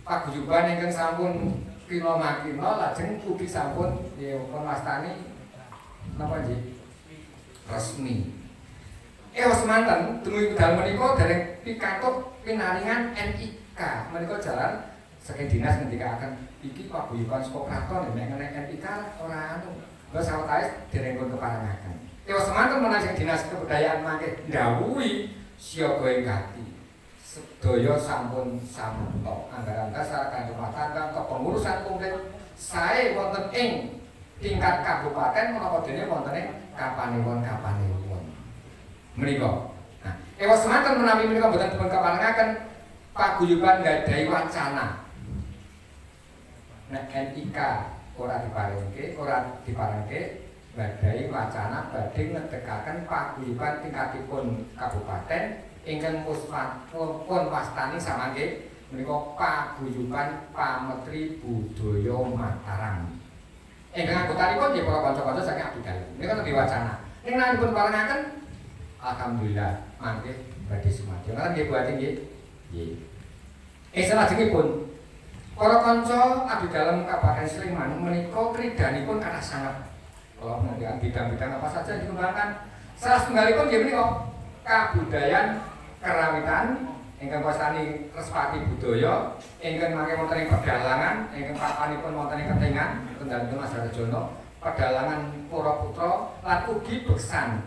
paguyuban ingkang sampun kina-makina lajeng ugi sampun pun wastani napa nggih resmi. Semanten dumugi wekdal menika dereng pikantuk pinaringan NIK. Menika jalan saking dinas ngendikaken iki paguyuban saka kraton nek ngene NIK ora anu. Lha sawetawis dereng pun keparengaken. Semanten menawi dinas kebudayaan mangke ndhawuhi siaga ing gati sedaya sampun samempa anggaran dasar kangge rumah tangga kepengurusan komplit sae wonten ing tingkat kabupaten menapa dene wonten ing kapanewon menika. Nah, semanten menawi menika boten dipun kaparengaken paguyuban nggadahi wacana nek NIK ora diparengke badai wacana badhe ngedekaken paguyuban tingkatipun kabupaten ingkang pun wastani samangke menika paguyuban Pametri Budaya Mataram. Ingkang anggotanipun nggih para kanca-kanca saking abdi dalem. Menika nembe wacana. Ing nek dipun parengaken alhamdulillah mangke badhe sumadyo. Ngoten nggih Bu Ati nggih. Nggih. Salajengipun Para kanca abdi dalem Kabupaten Sleman menika kridanipun kathah sanget. Kalau mengenai bidang-bidang apa saja dikembangkan. Salah setunggalipun nggih menika kabudayan kerawitan ingkang wastani Respati Budaya ingkang mangke wonten ing pedalangan ingkang papanipun wonten ing Ketingan kendhalipun Mas Harjono pedalangan para putra lan ugi beksan.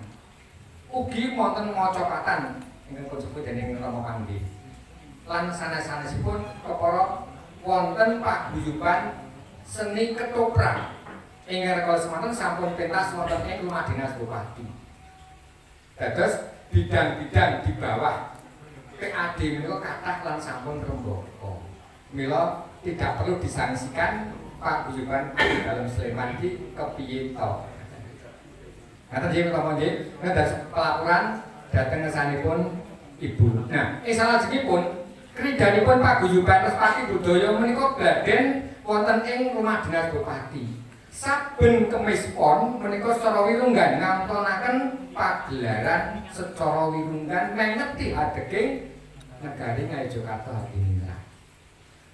Ugi wonten mocokatan ingkang disebut dening Rama Panggi. Lan sanes-sanesipun kepara wonten paguyuban seni ketoprak ingkang rikala semanten sampun pentas wonten ing Rumah Dinas Bupati. Dados bidang-bidang di bawah PAD menika kathah lan sampun rembaka. Mila tidak perlu disangsikan paguyuban di dalam Sleman iki kepiye to. Ngaten nggih Bapak nggih, dados pelaporan dhateng ngersanipun Ibu. Nah, salajengipun kridanipun paguyuban Respati Budaya menika baden wonten ing Rumah Dinas Bupati. Saben Kemis Pon menika secara wirunggan ngantonaken pagelaran secara wirunggan mengeti adeging negari Ngayogyakarta Hadiningrat.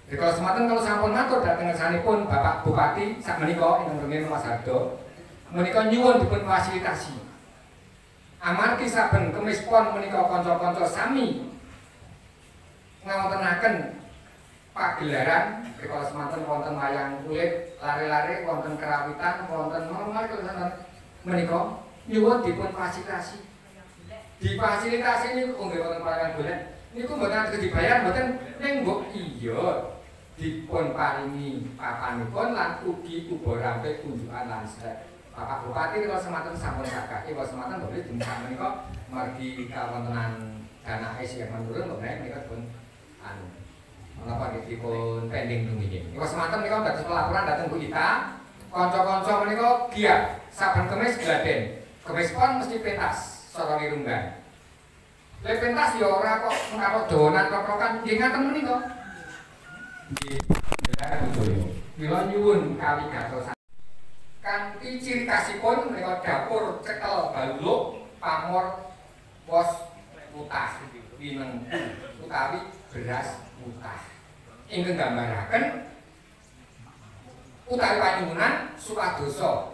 Rikala semanten kalau sampun matur dhateng ngersanipun Bapak Bupati sak menika ingkang remen Mas Hardo menika nyuwun dipun fasilitasi. Amargi saben Kemis Pon menika kanca-kanca sami ngawontenaken pagelaran rikala semanten wonten wayang kulit, lare-lare, wonten kerawitan, wonten normal kelihatan menika nyuwun dipun fasilitasi. Difasilitasi niku nggih wonten wayang kulit. Niku mboten ateges dibayar mboten ning mbok iya dipun paringi papanipun lan ugi uga rampe kunjukan lan srek. Bapak Bupati rikala semanten sampun sagake wis semanten boleh dinten menika margi kawontenan dana isih menurun menika pun anu menapa dipun pending rumiyin. Niku semanten menika dados pelaporan dhateng Bu Ita. Kanca-kanca menika giat saben Kemis gladen. Kemis Pon mesti pentas secara wirunggan. Lek pentas ya ora kok karo donan rokokan nggih ngaten menika. Nggih, ya betul. Mila nyuwun kawigatosan. Kanthi ciri khasipun menika dapur cekel baluluk pamor pos utah wineng utawi beras utah. Ingkang gambaraken utawi panyuwunan Sukadoso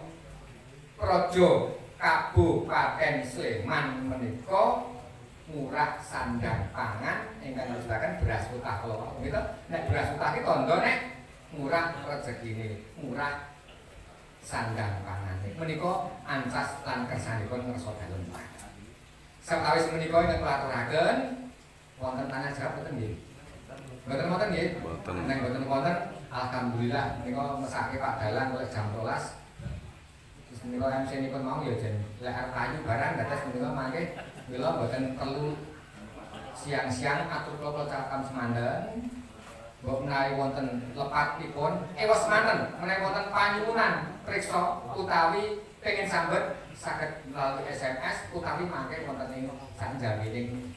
Praja Kabupaten Sleman menika murah sandang pangan ingkang ngajudaken beras utah kala menika nek beras utah iki tandha nek murah rezekine, murah sandang pangane. Menika ancas lan kersanipun ngersa dalem. Sawetawis menika ingkang kulaturaken wonten tanah jawab boten nggih. Mboten wonten nggih. Nek mboten wonten alhamdulillah menika mesake Pak Dalang oleh jam 12. Terus menika MC-nipun mau ya jen lek arep kayu barang dados menika mangke mila mboten perlu siang-siang atur kula cakam semanten. Mbok menawi wonten lepatipun ewas semanten menawi wonten panyuwunan priksa utawi pengin sambet saged melalui SMS utawi mangke wonten ing sanjawining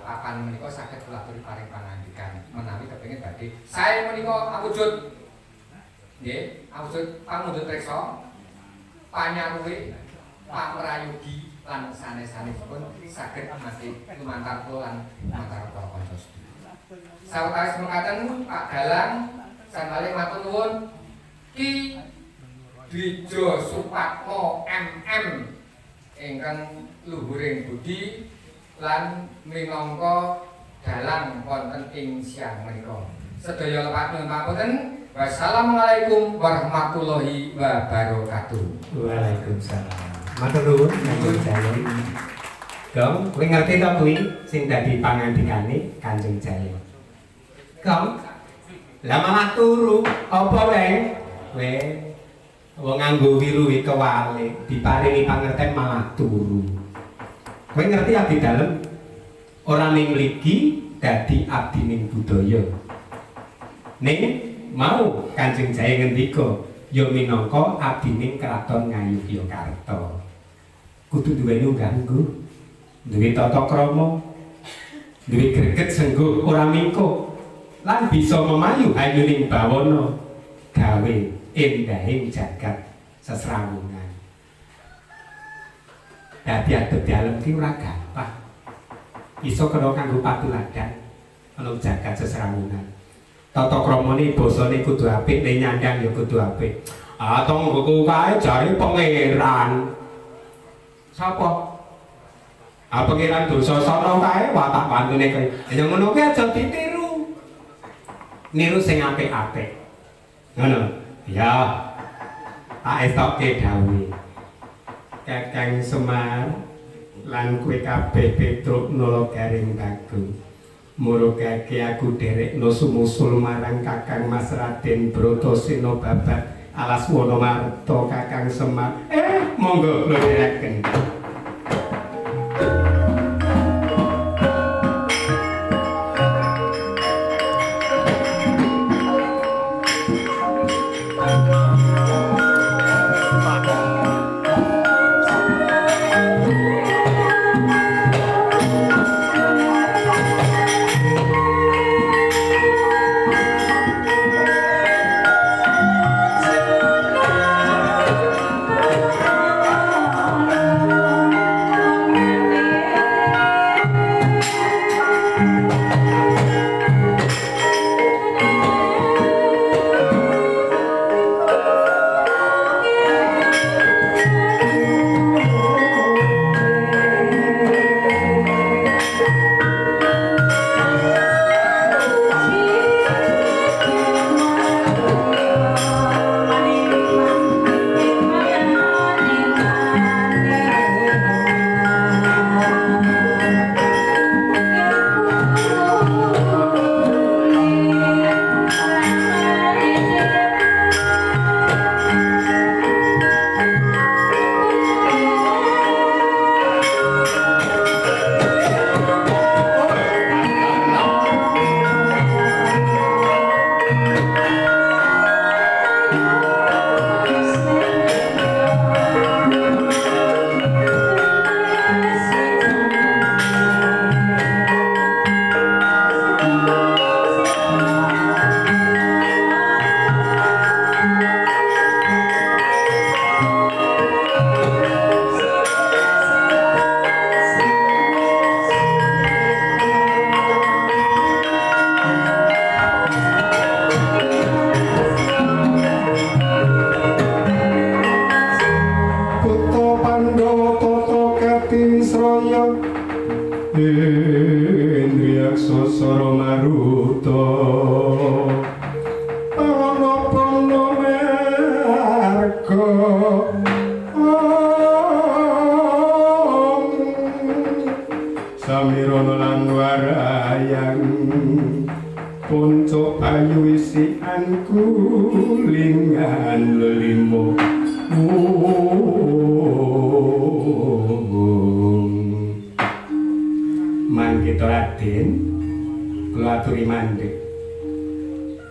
papan menika saged kula aturi paring pangandikan menawi kepengin badhe sae menika awujud nggih awujud pangundhut priksa panyaruwe pamrayogi lan sanes-sanesipun saged mati lumantar kula lan lumantar para kanca. Sawetawis mekaten Pak Dalang sanggale matur nuwun Ki Dwijo Supatmo MM ingkang luhuring budi lan minangka dalang wonten ing siang menika. Sedaya lepat nuwun pamunten. Wassalamualaikum warahmatullahi wabarakatuh. Waalaikumsalam. Matur nuwun Kanjeng Jaya. Gong, kowe ngerti to kuwi sing dadi pangandikane Kanjeng Jaya. Gong. Lah malah turu apa weng? Wong nganggo wiruwe kewalik diparingi pangerten malah turu. Kowe ngerti abdi dalem ora ning mligi dadi abdi ning budaya. Ning mau Kanjeng Jaya ngendika ya minangka abdi ning Kraton Ngayogyakarta. Kudu duweni ganggu, duwe tata krama, duwe greget sengguh ora mingko lan bisa memayu ayuning bawana gawe endahing jagat sesrawungan. Dadi abdi dalem ki ora gampang. Iso kena kanggo patuladan ana jagat sesrawungan. Tata kramane basane kudu apik, nek nyandang ya kudu apik. Ah tonggoku kae jare pangeran. Sapa? Ah pangeran Dursasana kae watak pantune kaya. Ya ngono kuwi aja ditiru. Niru sing apik-apik. Ngono. Ya. Tak estoke dawuh. Kakang Semar lan kowe kabeh Petruk Garing Bagong. Murugake aku derekno sumusul marang Kakang Mas Raden Bratasena babat alas Wonomarta Kakang Semar. Monggo kula dereken.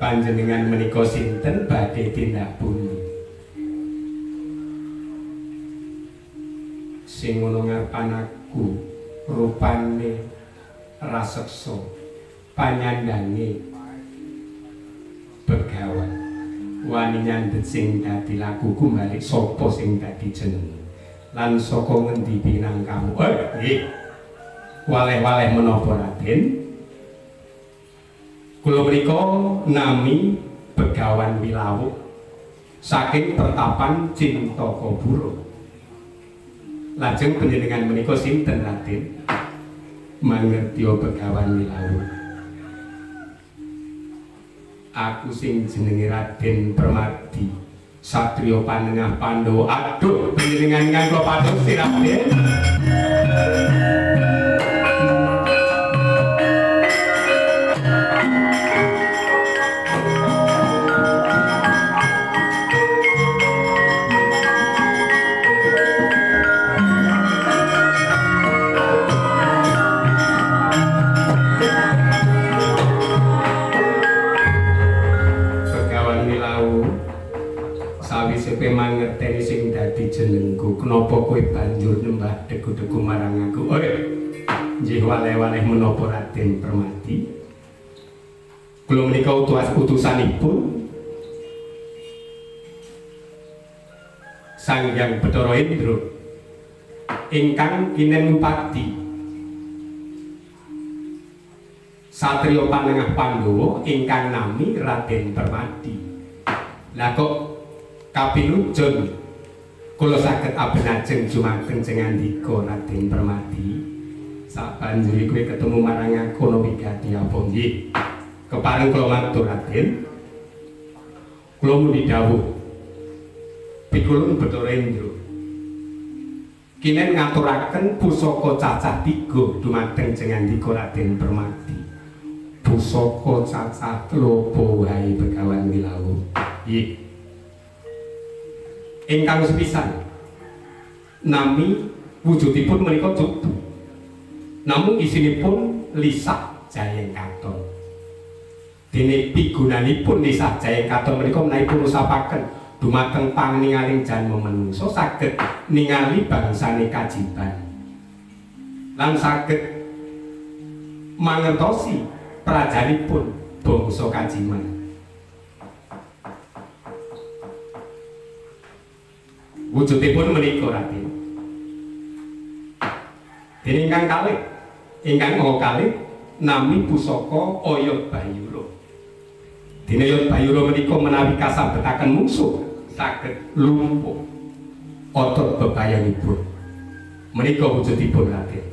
Panjenengan menika sinten badhe tindak pundi? Sing ngono ngarepan aku rupane raseksa panyandange Begawan wani nyandhet sing dadi lakuku balik sapa sing dadi jeneng lan saka ngendi pinangkamu? Waleh-waleh menapa Raden? Kula menika nami Begawan Wilawuk saking Pertapan Cintokoburo. Lajeng panjenengan menika sinten Raden? Mangertya Begawan Wilawuk. Aku sing jenenge Raden Permadi, satriya panengah Pandhawa. Aduh, panjenengan ingkang kula padosi Raden. Mangerteni sing dadi jenengku, kenapa kowe banjur nyembah degu-degu marang aku? Nggih waleh-waleh menapa Raden Permadi? Kula menika utusanipun Sang Hyang Bathara Indra ingkang kinen ngupati satriya panengah Pandhawa ingkang nami Raden Permadi. Lah kok kapinujun kula saged abenajeng jumateng jengandika Raden Permadi. Sabanjure kowe ketemu marang aku ana wigati apa nggih? Kepareng kula matur Raden. Kula muni dawuh. Pikulun Bathara kinen ngaturaken pusaka cacah 3 dumateng jengandika Raden Permadi. Pusaka cacah lopo wae Begawan Wilawu. Nggih. Ingkang sepisan nami wujudipun menika cupu. Namung isinipun lisah Jayeng Katon. Dene pigunanipun lisah Jayeng Katon menika menawi pun usapaken dumateng panningaling janma manungsa saged ningali bangsane kajiban lan saged mangertosi prajanipun bangsa kajiman. Wujudipun menika Raden. Dene ingkang kalih, ingkang kalih nami pusaka Oyod Bayura. Dene Oyod Bayura menika menawi kasambetaken mungsuh saged lumpuh otot bebayanipun. Menika wujudipun Raden.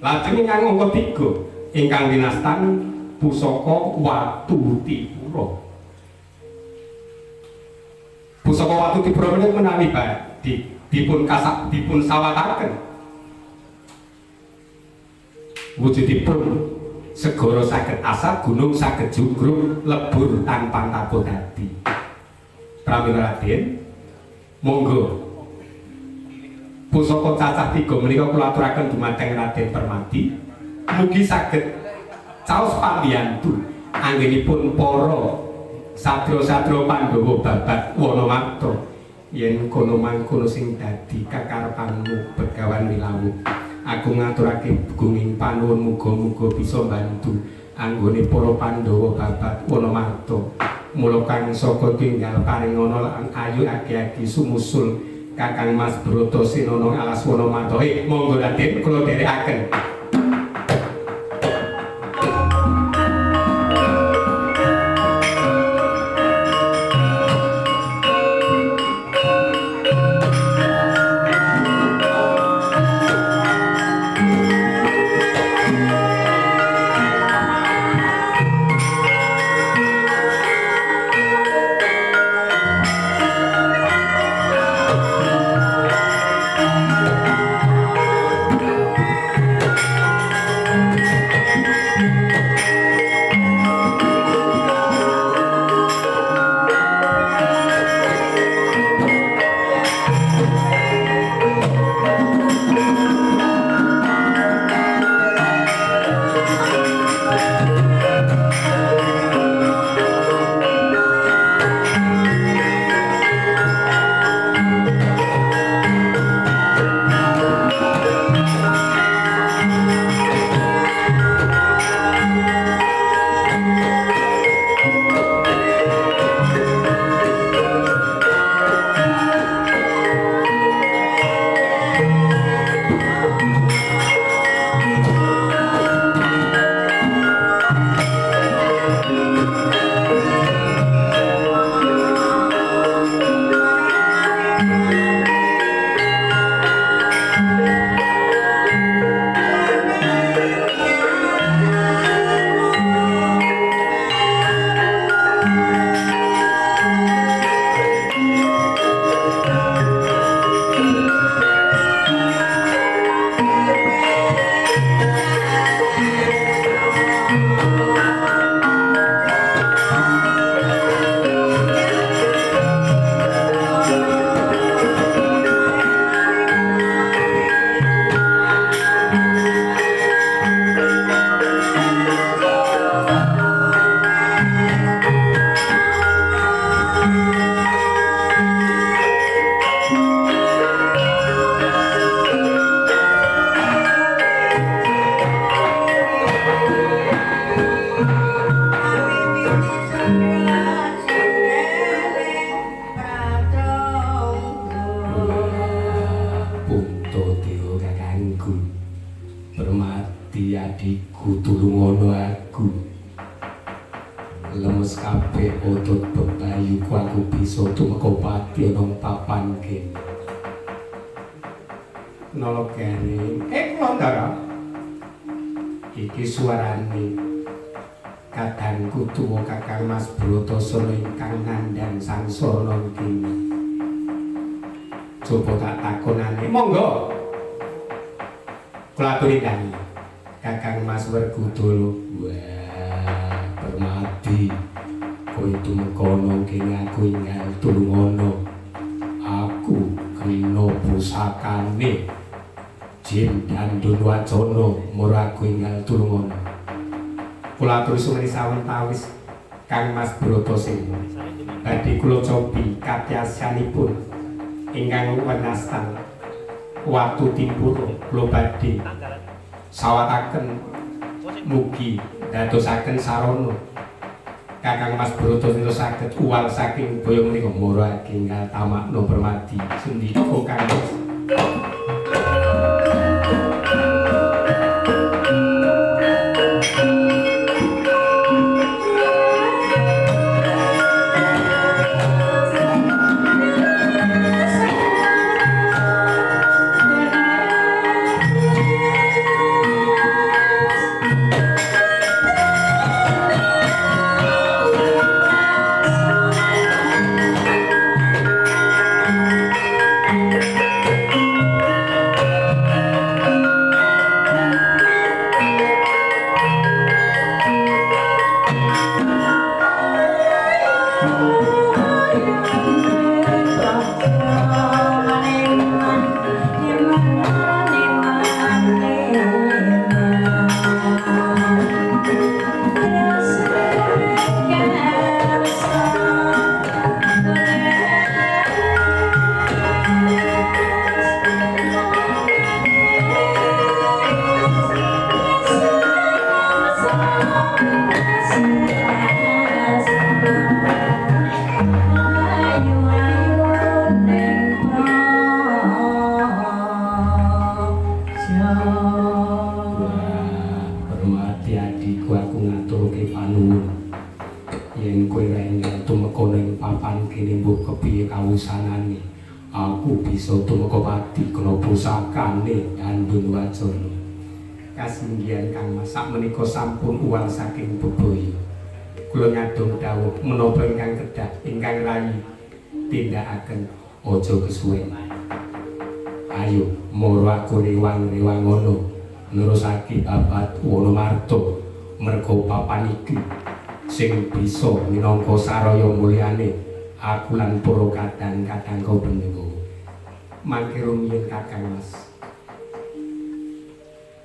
Lajeng ingkang angka 3 ingkang winastan pusaka Watutipura. Pusaka Watutipura menika menawi dipun sawataken wujudipun segara saged asat, gunung saged jugruk, lebur tanpa tapo dadi. Pramila Raden, monggo pusaka cacah 3 menika kula aturaken dumateng Raden Permadi, mugi saged caos pambiyantu anggenipun para sadya-sadya Pandhawa babat Wanamarta yen kono mangkono sing dadi kakarepanmu Begawan Wilawu. Aku ngaturake gunging panuwun muga-muga bisa bantu anggone para Pandhawa babat Wanamarta. Mula kang saka tinggal paringana lan ayu agi-agi sumusul Kakang Mas Bratasena alas Wanamarta. Monggo Raden kula dherekaken. aku bisa tumeka pati ana papan kene. Nolo kene, Klondara. Iki suarane kadangku tuwa Kakang Mas Bratasena ingkang nandhang sangsara kene. Coba tak takonane, monggo. Kula aturi dani. Kakang Mas Werkudara. Wah, Permati. Kowe tumekono kene aku ingkang tulungono. Aku kena pusakane Jin dan Dunwacana muraku ingkang tulungono. Kula aturi sumeni sawetawis Kang Mas Bratasena. Badhe kula cobi katyasyanipun ingkang wenastan watu timpur kula badhe sawataken mugi dadosaken sarana Kakang Mas Bratasena saged uwal saking boyo menika murah ingkang tamakna Permati sendika Kang Mas. Kasinggihan Kang Mas sakmenika sampun uwal saking bebaya. Kula nyadong dawuh menapa ingkang kedah ingkang rayi tindakaken aja kesuwen. Ayo mara aku rewang-rewang ngono nerusake babat Wonomarta merga papan iki sing bisa minangka saraya mulyane aku lan para kadang-kadang kau bendengo. Mangke rumiyin Kakang Mas.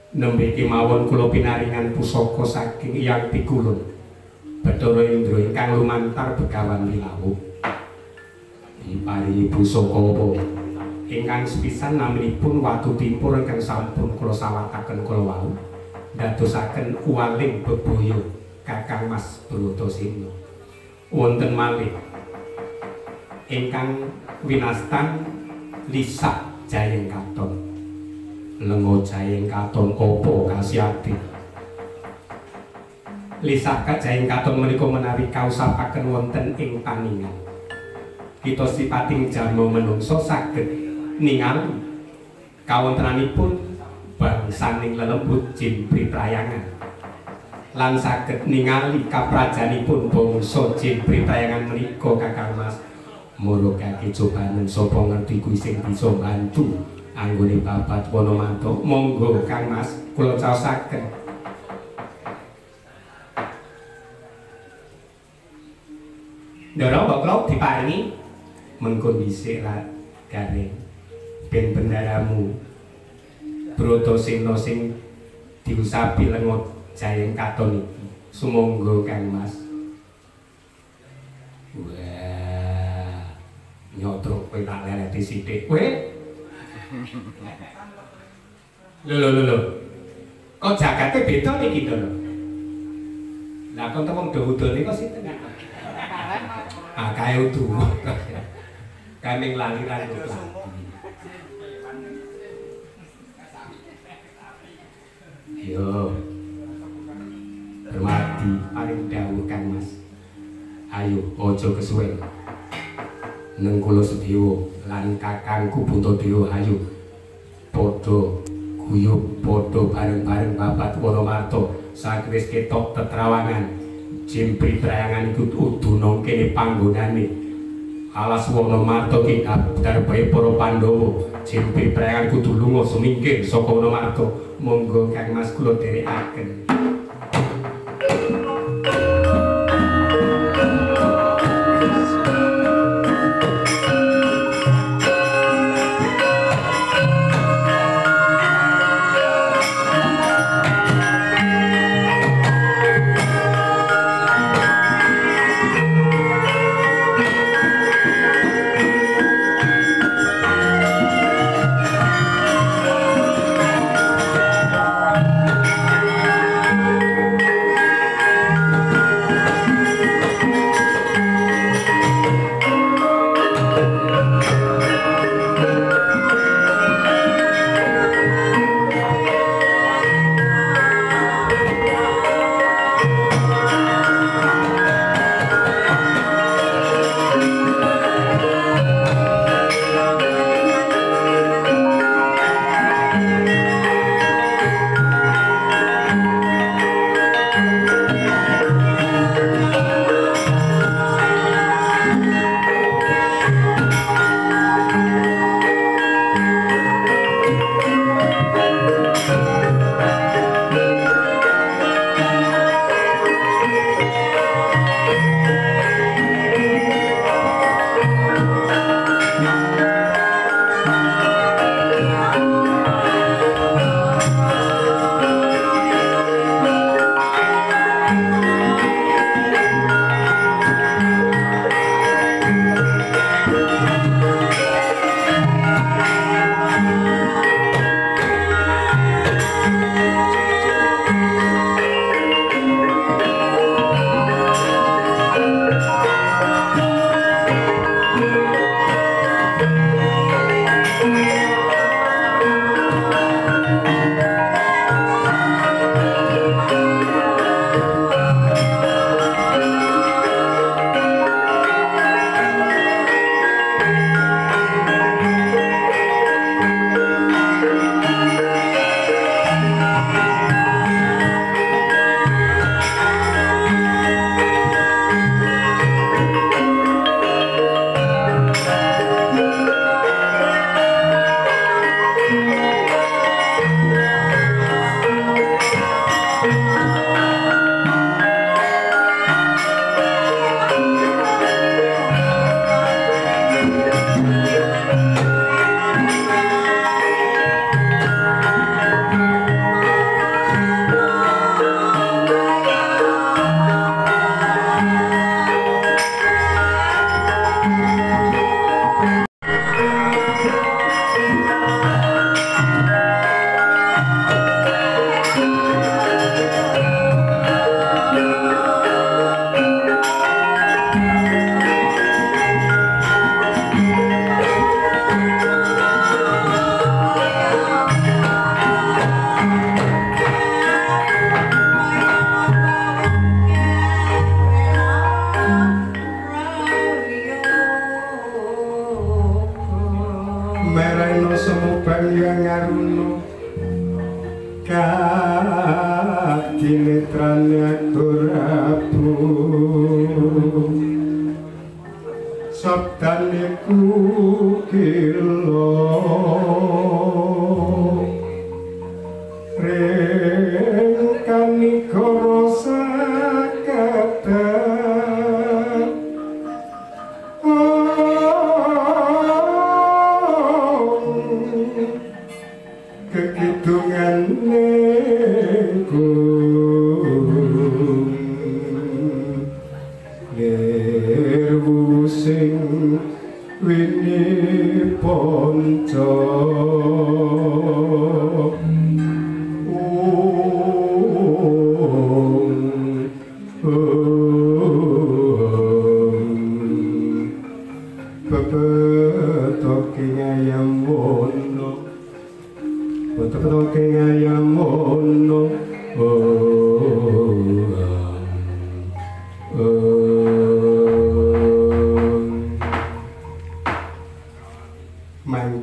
Nembe kemawon kula pinaringan pusaka saking Hyang Pikulun Bathara Indra ingkang lumantar Begawan Wilawuh. Diparingi pusaka apa? Ingkang sepisan naminipun watu timpur ingkang sampun kula sawataken kala wau dadosaken uwaling bebaya Kakang Mas Bratasena. Wonten malih ingkang winastan Lisak Jayeng Katon. Lengo Jayeng Katon apa kasiati. Lisaka Jayeng Katon menika menawi kausapaken wonten ing paningan. Kita sipating jalma menungso saged ningali kawontenanipun bangsaning lelembut Jin Priprayangan. Lan saged ningali kaprajanipun bangsa Jin Priprayangan menika Kakang Mas. Murugake cobanen sapa ngerti kuwi sing bisa bantu anggone babat Wonomarta. Monggo Kang Mas kula caosaken. Ndara bakal diparingi mengko dhisik ra garing ben bendaramu Bratasena sing diusapi Lengo Jayeng Katon iki. Sumangga Kang Mas. Wah, nyotruk kowe tak leleti sithik. Kowe Lho. Kok jagate beda niki to lho. Lah kok wong dawa-dawane kok sinten? Ah kae utuh. Kaning laliran kok. Yo. Permati paring dawuh Kang Mas. Ayo aja kesuwen. Nengkula Sedewa lan kakangku Puntadewa ayu padha guyub padha bareng-bareng babat Wonomarta sakwis ketok tetrawangan Jimpri Prayangan iku uduna kene panggonane alas Wonomarta ki darbae para Pandhawa Jimpri Prayangan kudu lunga sumingkir saka Wonomarta monggo Kang Mas kula dherekaken.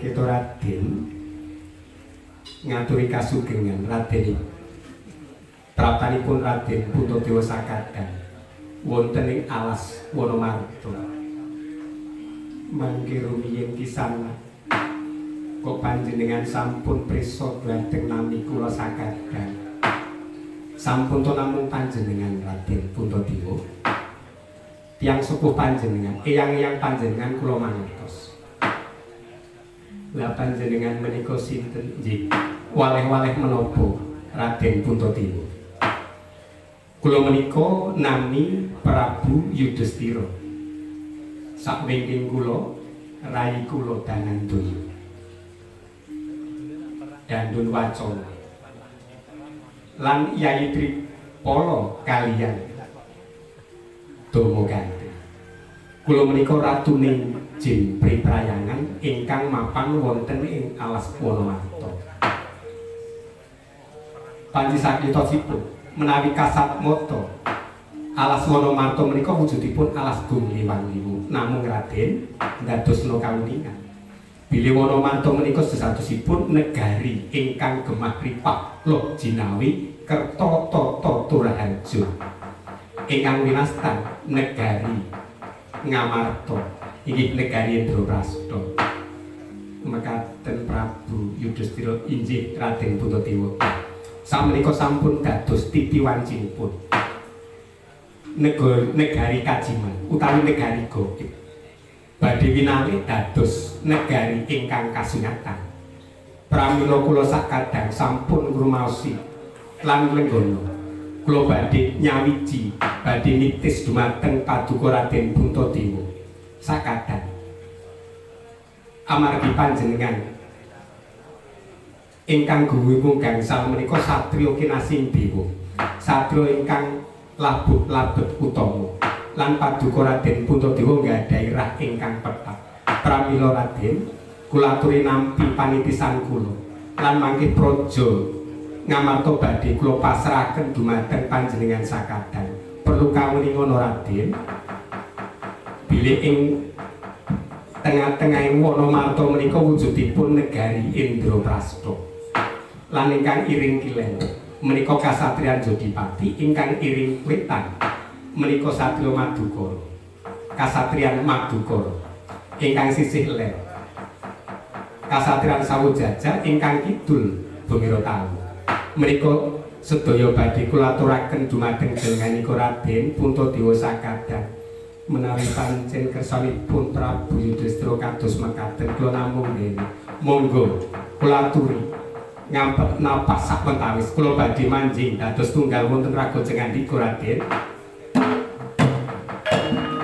kita Raden ngaturi kasugengan Raden praptanipun Raden Puntadewa Sakadang wonten ing alas Wonomarto. Mangke rumiyin kisana kok panjenengan sampun prisa dhateng nami kula Sakadang. Sampun to namung panjenengan Raden Puntadewa. Tiyang sepuh panjenengan, eyang-eyang panjenengan kula mangertos. Lah panjenengan menika sinten nggih? Waleh-waleh menapa Raden Puntadewa? Kula menika nami Prabu Yudhistira. Sakwingking kula rai kula Danandoyo. Dandun Wacana. Lan Yai Tripala kaliyan Domo Gandhi. Kula menika ratuning Jin Priprayangan ingkang mapan wonten ing alas Wonomarto. Panji saktosipun menawi kasat moto alas Wonomarto menika wujudipun alas gung liwang-liwu. Namung Raden ndadosna kawuningan bilih Wonomarto menika sesatosipun negari ingkang gemah ripak loh jinawi Kertotata Turaharja ingkang winastan negari Ngamarta inggih negari Indraprastha. Mekaten Prabu Yudhistira inggih Raden Puntadewa. Samenika sampun dados titi wancinipun negari Kajiman utawi negari Gokip. Badhe winalih dados negari ingkang kasunyatan. Pramila kula Sakadang sampun ngrumaosi lan lenggana kula badhe nyawiji badhe nitis dumateng Paduka Raden Puntadewa Sakadang. Amargi panjenengan ingkang guwung gangsal menika satriya kinasing dewa, satriya ingkang labut-labet utama lan Paduka Raden Puntadewa nggadahi rah ingkang petah. Pramila Raden kula aturi nampi panitisan kula lan mangke praja Ngamarta badhe kula pasrahaken dumateng panjenengan Sakadang. Perlu kawuning ngono Raden, bilih ing tengah-tengahing Wonomarto menika wujudipun negari Indraprastha. Lan ingkang iring kilèn menika kasatriyan Jodipati, ingkang iring wetan menika Satriya Madukara. Kasatriyan Madukara ingkang sisih lèr kasatriyan Sawujajar ingkang kidul Bangiratawu. Menika sedaya badhe kula aturaken dumateng jenenganipun Raden Puntadewa Sakadang. Menawi pancen kersanipun Prabu Yudhistira kados mekaten kula namung dene. Monggo kula aturi ngampet napas sakwentawis kula badhe manjing dados tunggal wonten raga jengandika Raden. Thank you.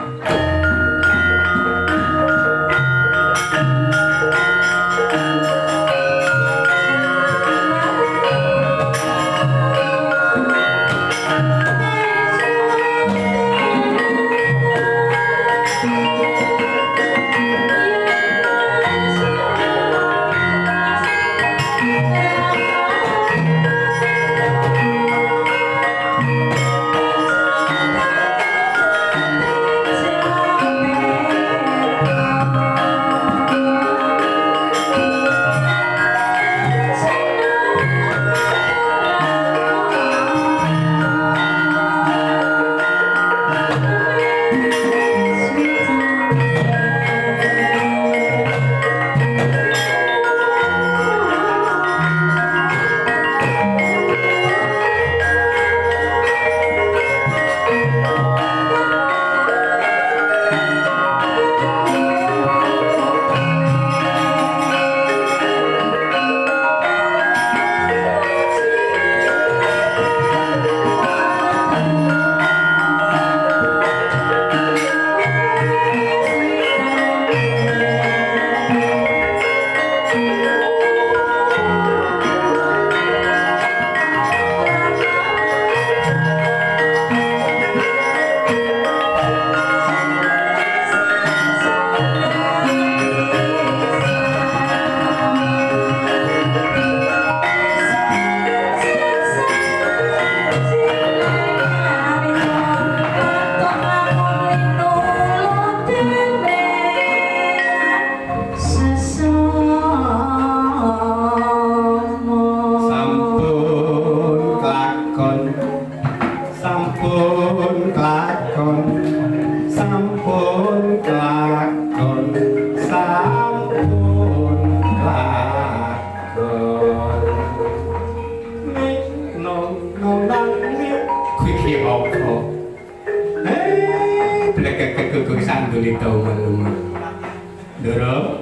Ndara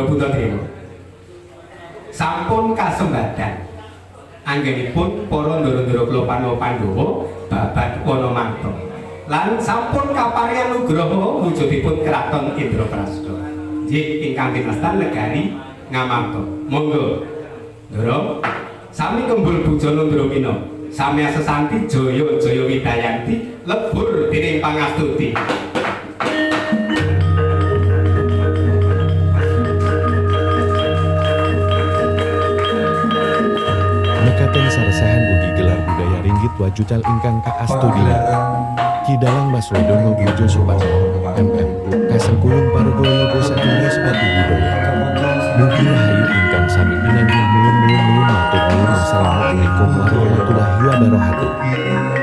Puntatrima. Sampun kasembadan anggenipun para ndara-ndara kula Pandhawa babat Wanamarta. Lan sampun kaparingan nugraha wujudipun kraton Indraprasta. Nggih ingkang pinastan negari Ngamarta. Monggo. Ndara sami kembul bujana Ndramina. Samya sesanti jaya widayanti lebur dening pangastuti. Mekaten saresahan ugi gelar budaya ringgit wajucal ingkang kaastudina. Kidalang Baswedono Bujo Supaso MM Kasengkulung Pargoyogo Satunggas Batu Budaya. Mugi rahayu ingkang sami pinanggih nuwun matur nuwun wassalamualaikum warahmatullahi wabarakatuh.